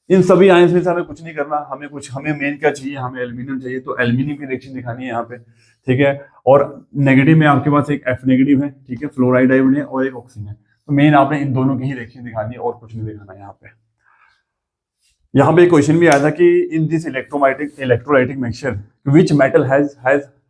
इन सभी आयंस में से हमें कुछ नहीं करना, हमें मेन क्या चाहिए, हमें एल्यूमिनियम चाहिए। तो एल्यूमिनियम की रिएक्शन दिखानी है यहाँ पे, ठीक है। और नेगेटिव में आपके पास एक F नेगेटिव है, ठीक है, फ्लोराइड आयन है, और एक ऑक्सीजन है। तो मेन आपने इन दोनों की ही रिएक्शन दिखानी है और कुछ नहीं दिखाना यहाँ पे। यहाँ पे एक क्वेश्चन भी आया था कि in this electrolytic mixture which metal has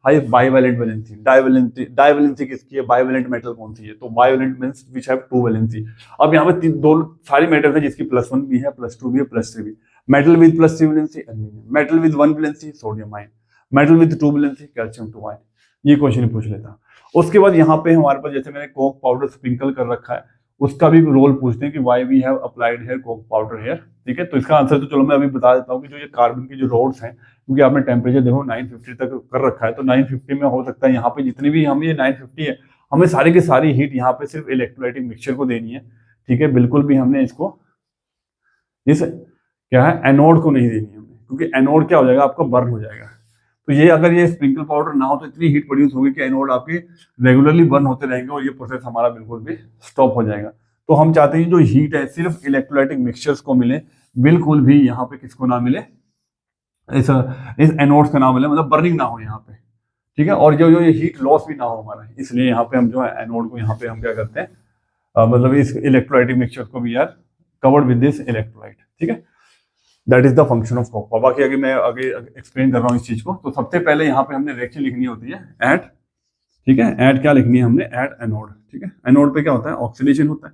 high bivalent valency. Divalency किसकी है, बाइवेलेंट मेटल कौन सी है, तो bivalent means which have 2 valency. अब यहाँ पे दो सारी मेटल है जिसकी +1 भी है, +2 भी है, +3 भी। Metal with +3 valency aluminium, metal with 1 valency sodium ion, metal with 2 valency calcium 2 ion. ये क्वेश्चन पूछ लेता। उसके बाद यहाँ पे हमारे पास जैसे मैंने कोक पाउडर स्प्रिंकल कर रखा है, उसका भी रोल पूछते हैं कि why we have applied here coke powder here, ठीक है। तो इसका आंसर तो चलो मैं अभी बता देता हूँ कि जो ये कार्बन की जो रोड्स हैं, क्योंकि आपने टेम्परेचर देखो 950 तक कर रखा है, तो 950 में हो सकता है यहाँ पे जितनी भी हम ये 950 है, हमें सारी की सारी हीट यहाँ पे सिर्फ इलेक्ट्रोलाइटिक मिक्सचर को देनी है, ठीक है। बिल्कुल भी हमने इसको इस क्या है एनोड को नहीं देनी है हमें, क्योंकि एनोड क्या हो जाएगा, आपका बर्न हो जाएगा। तो ये अगर ये स्प्रिंकल पाउडर ना हो तो इतनी हीट प्रोड्यूस होगी कि एनोड आपके रेगुलरली बर्न होते रहेंगे और ये प्रोसेस हमारा बिल्कुल भी स्टॉप हो जाएगा। तो हम चाहते हैं जो हीट है सिर्फ इलेक्ट्रोलाइटिक मिक्सचर्स को मिले, बिल्कुल भी यहाँ पे किसको ना मिले, इस एनोड्स का ना मिले, मतलब बर्निंग ना हो यहाँ पे, ठीक है। और जो ये हीट लॉस भी ना हो हमारा, इसलिए यहाँ पे हम जो है एनोड को यहाँ पे हम क्या करते हैं, मतलब इस इलेक्ट्रोलाइटिक मिक्सचर को भी यार कवर्ड विद दिस इलेक्ट्रोलाइट, ठीक है। That is the function of copper. बाकी आगे मैं आगे एक्सप्लेन कर रहा हूँ इस चीज को। तो सबसे पहले यहाँ पे हमने रिएक्शन लिखनी होती है एट, ठीक है। एट क्या लिखनी है हमने, एट एनोड, ठीक है। एनोड पे क्या होता है, ऑक्सीडेशन होता है,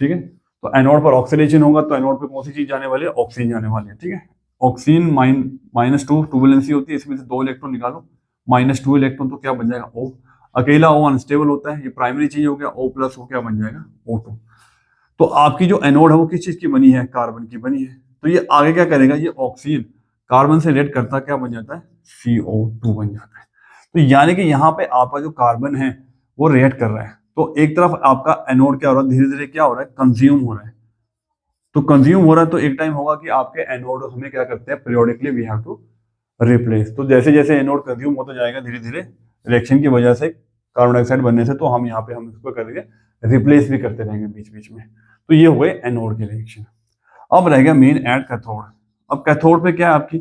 ठीक है। तो एनोड पर ऑक्सीडेशन होगा तो एनोड पे कौन सी चीज जाने वाली है, ऑक्सीजन जाने वाली है, ठीक है। ऑक्सीजन -2 वैलेंसी होती है, इसमें से 2 इलेक्ट्रॉन निकालो, -2 इलेक्ट्रॉन, तो क्या बन जाएगा O। अकेला O अनस्टेबल होता है, ये प्राइमरी चीज हो गया, O+ हो क्या बन जाएगा O2। तो आपकी जो एनोड है वो किस चीज की बनी है, कार्बन की बनी है, तो ये आगे क्या करेगा, ये ऑक्सीजन कार्बन से रिएक्ट करता क्या बन जाता है, CO2 बन जाता है। तो यानी कि यहाँ पे आपका जो कार्बन है वो रिएक्ट कर रहा है, तो एक तरफ आपका एनोड क्या हो रहा है, धीरे धीरे क्या हो रहा है, कंज्यूम हो रहा है। तो कंज्यूम हो रहा है तो एक टाइम होगा कि आपके एनोड हमें क्या करते हैं, periodically we have to replace. तो जैसे जैसे एनोड कंज्यूम होता जाएगा धीरे धीरे रिएक्शन की वजह से, कार्बन डाइऑक्साइड बनने से, तो हम यहाँ पे हम इसको करेंगे रिप्लेस भी करते रहेंगे बीच बीच में। तो ये हो गए एनोड के रिएक्शन। अब रह गया मेन एंड कैथोड। अब कैथोड पे क्या है आपकी,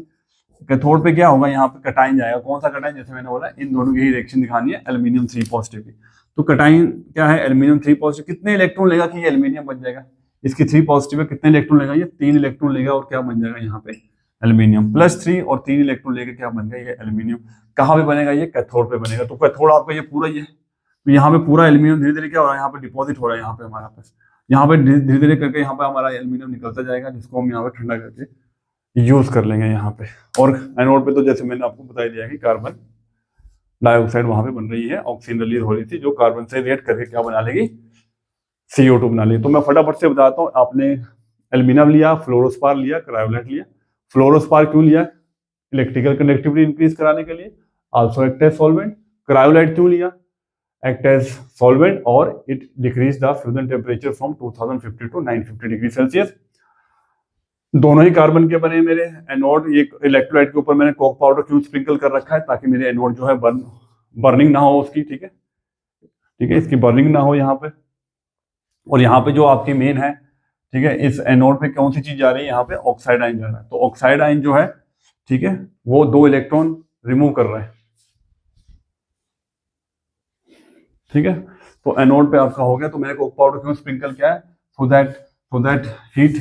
कैथोड पे क्या होगा, यहाँ पे कटाइन जाएगा। कौन सा कटाइन, जैसे मैंने बोला इन दोनों की ही रिएक्शन दिखानी है, एल्यूमिनियम 3 पॉजिटिव की। तो कटाइन क्या है, एल्यूमिनियम 3 पॉजिटिव, कितने इलेक्ट्रॉन लेगा कि ये एल्यूमिनियम बन जाएगा, इसकी 3 पॉजिटिव है, कितने इलेक्ट्रॉन लेगा, ये 3 इलेक्ट्रॉन लेगा और क्या बन जाएगा यहाँ पे एल्यूमिनियम, +3 और 3 इलेक्ट्रॉन लेकर क्या बन गया, ये एल्यूमिनियम। कहाँ पे बनेगा, ये कैथोड पे बनेगा। तो कैथोड आपका ये पूरा ही है, तो यहाँ पे पूरा एल्यूमिनियम धीरे धीरे क्या हो रहा है, यहाँ पे डिपॉजिट हो रहा है, यहाँ पे हमारा पास, यहाँ पे धीरे धीरे करके यहाँ पे हमारा एल्यूमिनियम निकलता जाएगा, जिसको हम यहाँ पे ठंडा करके यूज कर लेंगे यहाँ पे। और एनोड पे तो जैसे मैंने आपको बता दिया कि कार्बन डाइऑक्साइड वहां पे बन रही है, ऑक्सीजन रिलीज हो रही थी, जो कार्बन से रिएक्ट करके क्या बना लेगी, CO2 बना लेगी। तो मैं फटाफट से बताता हूँ, आपने एल्यूमिनियम लिया, फ्लोरोस्पार लिया, क्रायोलाइट लिया। फ्लोरोस्पार क्यों लिया, इलेक्ट्रिकल कंडक्टिविटी इंक्रीज कराने के लिए, also act as solvent. Cryolite क्यों लिया, एक्ट एज सॉल्वेंट और it decrease the fusion temperature from 2050 to 950 degree Celsius. दोनों ही कार्बन के बने मेरे एनोड। ये इलेक्ट्रोलाइट के ऊपर मैंने कोक पाउडर क्यों स्प्रिंकल कर रखा है, ताकि मेरे एनोड जो है बर्निंग ना हो उसकी, ठीक है, ठीक है, इसकी बर्निंग ना हो यहाँ पे। और यहाँ पे जो आपकी मेन है, ठीक है, इस एनोड पे कौन सी चीज जा रही है, यहाँ पे ऑक्साइड आयन जा रहा है। तो ऑक्साइड आयन जो है, ठीक है, वो 2 इलेक्ट्रॉन रिमूव कर रहा है, ठीक है। तो एनोड पे आपका हो गया। तो मैंने कोक पाउडर क्यों स्प्रिंकल किया है, so that heat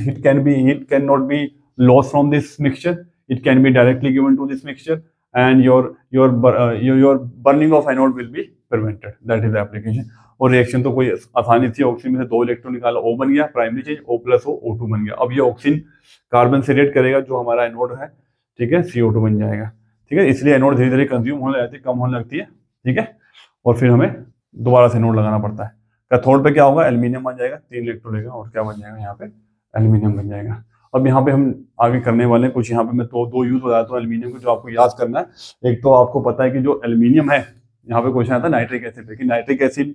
can not be lost from this mixture, it can be directly given to this mixture and your burning of anode will be prevented, that is the application। और रिएक्शन तो कोई आसानी थी, ऑक्सीजन में से 2 इलेक्ट्रॉन निकाला, O बन गया, primary change O + O O2 बन गया। अब ये ऑक्सीजन कार्बन से रिएक्ट करेगा, जो हमारा एनोड है, ठीक है, CO2 बन जाएगा, ठीक है। इसलिए एनोड धीरे धीरे कंज्यूम होने लगती है, कम होने लगती है, ठीक है, और फिर हमें दोबारा से एनोड लगाना पड़ता है। कैथोड पे क्या होगा, एल्यूमिनियम बन जाएगा, 3 इलेक्ट्रॉन लेगा और क्या बन जाएगा, यहाँ पे एल्यूमिनियम बन जाएगा। अब यहाँ पे हम आगे करने वाले हैं कुछ, यहाँ पे मैं तो 2 यूज बताता हूँ एल्यूमिनियम को, जो आपको याद करना है। एक तो आपको पता है कि जो एल्यूमिनियम है, यहाँ पे क्वेश्चन आता है नाइट्रिक एसिड पे, कि नाइट्रिक एसिड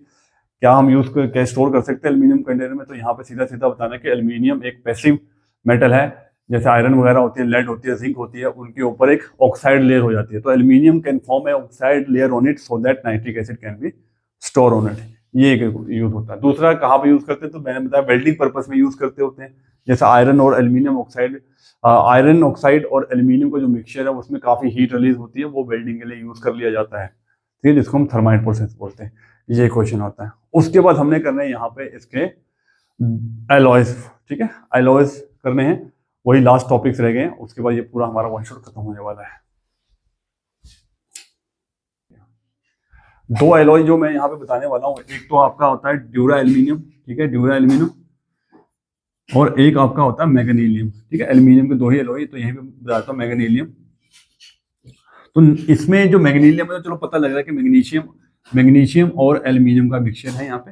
क्या हम यूज कर स्टोर कर सकते हैं एल्यूमिनियम कंटेनर में। तो यहाँ पे सीधा सीधा बताना है कि एल्यूमिनियम एक पैसिव मेटल है, जैसे आयरन वगैरह होती है, लेड होती है, जिंक होती है, उनके ऊपर एक ऑक्साइड लेयर हो जाती है। तो aluminium can form A oxide layer on it, so that nitric acid can be store on it. ये एक यूज होता है। दूसरा कहाँ पे यूज करते हैं, तो मैंने बताया वेल्डिंग पर्पस में यूज करते होते हैं, जैसे आयरन और एल्यूमिनियम ऑक्साइड, आयरन ऑक्साइड और एल्यूमिनियम का जो मिक्सचर है उसमें काफी हीट रिलीज होती है, वो वेल्डिंग के लिए यूज कर लिया जाता है, ठीक है, जिसको हम थर्माइट प्रोसेस बोलते हैं। ये क्वेश्चन होता है। उसके बाद हमने करने हैं यहाँ पे इसके एलॉयज, ठीक है, एलॉयज करने हैं, वही लास्ट टॉपिक्स रह गए हैं। उसके बाद ये पूरा हमारा वन शॉट खत्म होने वाला है। 2 एलॉय जो मैं यहाँ पे बताने वाला हूँ, एक तो आपका होता है ड्यूरा एल्यूमिनियम, ठीक है, ड्यूरा एल्यूमिनियम, और एक आपका होता है मैग्नीशियम, ठीक है। एल्यूमिनियम के 2 ही एलॉय, तो यहीं पे बताता हूँ मैग्नीशियम। तो इसमें जो मैग्नीशियम है, तो चलो पता लग रहा है कि मैग्नीशियम और एल्यूमिनियम का मिक्सचर है, यहाँ पे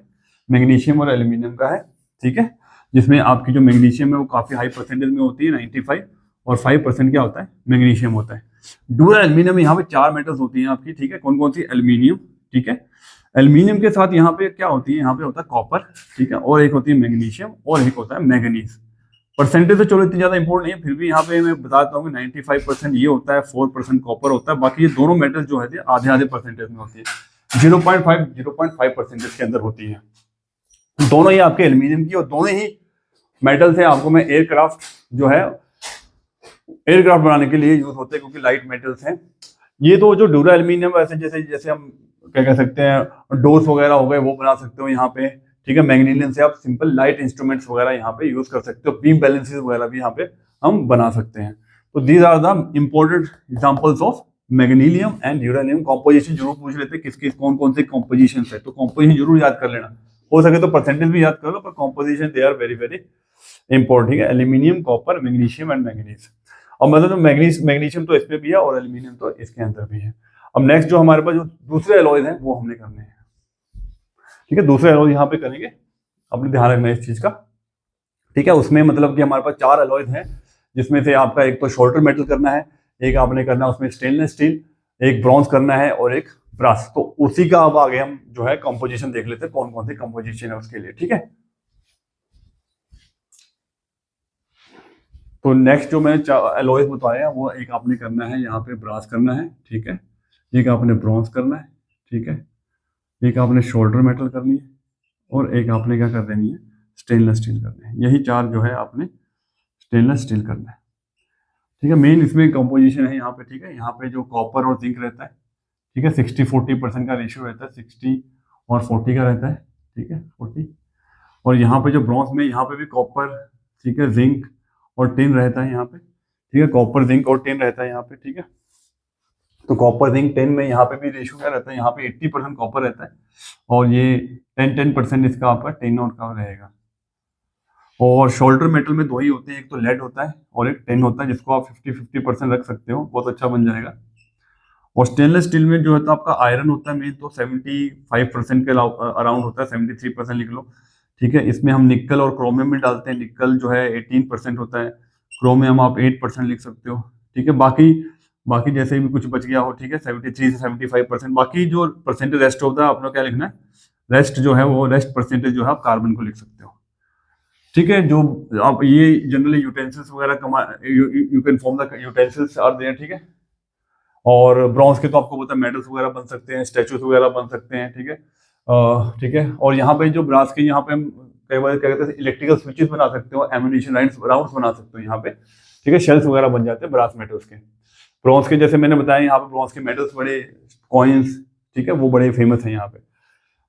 मैग्नीशियम और एल्यूमिनियम का है, ठीक है, जिसमें आपकी जो मैग्नीशियम है वो काफी हाई परसेंटेज में होती है, 95, और 5% क्या होता है, मैग्नीशियम होता है। ड्यूरा एल्यूमिनियम, यहाँ पे 4 मेटल्स होती हैं आपकी, ठीक है, कौन कौन सी, एल्यूमिनियम, ठीक है, एल्यूमिनियम के साथ यहाँ पे क्या होती है, यहाँ पे होता है कॉपर, ठीक है, और एक होती है मैग्नीशियम, और एक होता है मैंगनीज। परसेंटेज तो चलो इतनी ज्यादा इंपॉर्टेंट नहीं है, फिर भी यहाँ पे मैं बताता हूँ कि 95% ये होता है, 4% कॉपर होता है, बाकी ये दोनों मेटल जो है आधे आधे परसेंटेज में होती है, 0.5 के अंदर होती है। दोनों ही आपके एल्यूमिनियम की, और दोनों ही मेटल्स हैं, आपको मैं एयरक्राफ्ट जो है, एयरक्राफ्ट बनाने के लिए यूज होते हैं, क्योंकि लाइट मेटल्स हैं। ये तो जो ड्यूरा एल्यूमिनियम वैसे जैसे जैसे हम क्या कह सकते हैं, डोर्स वगैरह हो गए, वो बना सकते हो यहाँ पे, ठीक है। मैग्नीशियम से आप सिंपल लाइट इंस्ट्रूमेंट्स वगैरह यहाँ पे यूज कर सकते हो, बीम बैलेंसेस वगैरह भी यहाँ पे हम बना सकते हैं। तो these are the important examples of magnesium and duralumin. Composition जरूर पूछ लेते किस कौन कौन से कॉम्पोजिशन है, तो कॉम्पोजिशन जरूर याद कर लेना, हो सके तो परसेंटेज भी याद कर लो, पर composition they are very very important, ठीक है। Aluminium, copper, magnesium and manganese. अब मतलब तो मैग्नीशियम तो इसमें भी है और एल्यूमिनियम तो इसके अंदर भी है। अब नेक्स्ट जो हमारे पास जो दूसरे एलॉयज हैं वो हमने करने हैं, ठीक है, दूसरे एलॉय यहाँ पे करेंगे, अपने ध्यान रखना इस चीज का, ठीक है। उसमें मतलब कि हमारे पास 4 एलॉयज हैं, जिसमें से आपका एक तो शोल्डर मेटल करना है, एक आपने करना है उसमें स्टेनलेस स्टील, एक ब्रॉन्ज करना है और एक ब्रास। तो उसी का अब आगे हम जो है कंपोजिशन देख लेते हैं, कौन कौन सी कंपोजिशन है उसके लिए। ठीक है, तो नेक्स्ट जो मैंने एलॉयज बताया वो एक आपने करना है यहाँ पे ब्रास करना है, ठीक है, एक आपने ब्रॉन्ज करना है, ठीक है, एक आपने शोल्डर मेटल करनी है और एक आपने क्या कर देनी है, स्टेनलेस स्टील करनी है। यही चार जो है आपने स्टेनलेस स्टील करना है। ठीक है, मेन इसमें कंपोजिशन है यहाँ पे। ठीक है, यहाँ पे जो कॉपर और जिंक रहता है, ठीक है, 60-40% का रेशियो रहता है, 60 और 40 का रहता है। ठीक है, 40। और यहाँ पे जो ब्रॉन्ज में यहाँ पे भी कॉपर, ठीक है, जिंक और टिन रहता है यहाँ पे। ठीक है, कॉपर जिंक और टिन रहता है यहाँ पे। ठीक है, तो कॉपर जिंक टिन में यहाँ पे भी रेशियो क्या रहता है, यहाँ पे 80% कॉपर रहता है और ये 10% इसका आपका टिन और का रहेगा। और शोल्डर मेटल में दो ही होते हैं, एक तो लेड होता है और एक टिन होता है, जिसको आप 50-50% रख सकते हो, बहुत अच्छा बन जाएगा। और स्टेनलेस स्टील में जो है तो आपका आयरन होता है मेन, तो 75% के अराउंड होता है, 73% लिख लो। ठीक है, इसमें हम निकल और क्रोमियम भी डालते हैं। निकल जो है 18% होता है, क्रोमियम आप 8% लिख सकते हो। ठीक है, बाकी बाकी जैसे भी कुछ बच गया हो, ठीक है, 73 से 75%। बाकी जो परसेंटेज रेस्ट होता है आपने क्या लिखना है, रेस्ट जो है वो रेस्ट परसेंटेज जो है आप कार्बन को लिख सकते हो। ठीक है, जो आप ये जनरली यूटेंसिल्स वगैरह you can form the utensils are there. ठीक है, और ब्रॉन्ज के तो आपको पता है मेडल्स वगैरह बन सकते हैं, स्टैचूज वगैरह बन सकते हैं। ठीक है, ठीक है, और यहाँ पे जो ब्रास के यहाँ पे हम कई बार क्या कहते हैं इलेक्ट्रिकल स्विचेस बना सकते हो, एम्यूनिशन राउंड्स बना सकते हो यहाँ पे। ठीक है, शेल्स वगैरह बन जाते हैं ब्रास मेटल्स के। ब्रॉन्ज के जैसे मैंने बताया यहाँ पे ब्रॉन्ज के मेटल्स बड़े, कॉइन्स, ठीक है, वो बड़े फेमस हैं यहाँ पे।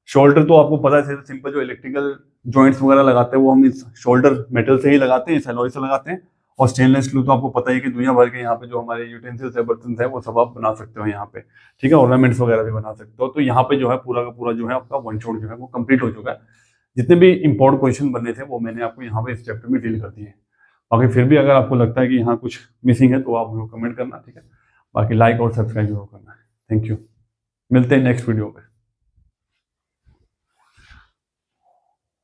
शोल्डर तो आपको पता है, सिंपल जो इलेक्ट्रिकल जॉइंट्स वगैरह लगाते हैं वो हम इस शोल्डर मेटल से ही लगाते हैं, इस एलॉय से लगाते हैं। और स्टेनलेस स्टील तो आपको पता ही है कि दुनिया भर के यहाँ पे जो हमारे यूटेंसिल्स है, बर्तन है, वो सब आप बना सकते हो यहाँ पे। ठीक है, ऑर्नामेंट्स वगैरह भी बना सकते हो। तो यहाँ पे जो है पूरा का पूरा जो है आपका वन शॉट जो है वो कंप्लीट हो चुका है। जितने भी इंपॉर्टेंट क्वेश्चन बनने थे वो मैंने आपको यहाँ पे इस चैप्टर में डील कर दिए। बाकी फिर भी अगर आपको लगता है कि यहाँ कुछ मिसिंग है तो आप मुझे कमेंट करना। ठीक है, बाकी लाइक और सब्सक्राइब जरूर करना है। थैंक यू, मिलते हैं नेक्स्ट वीडियो पे।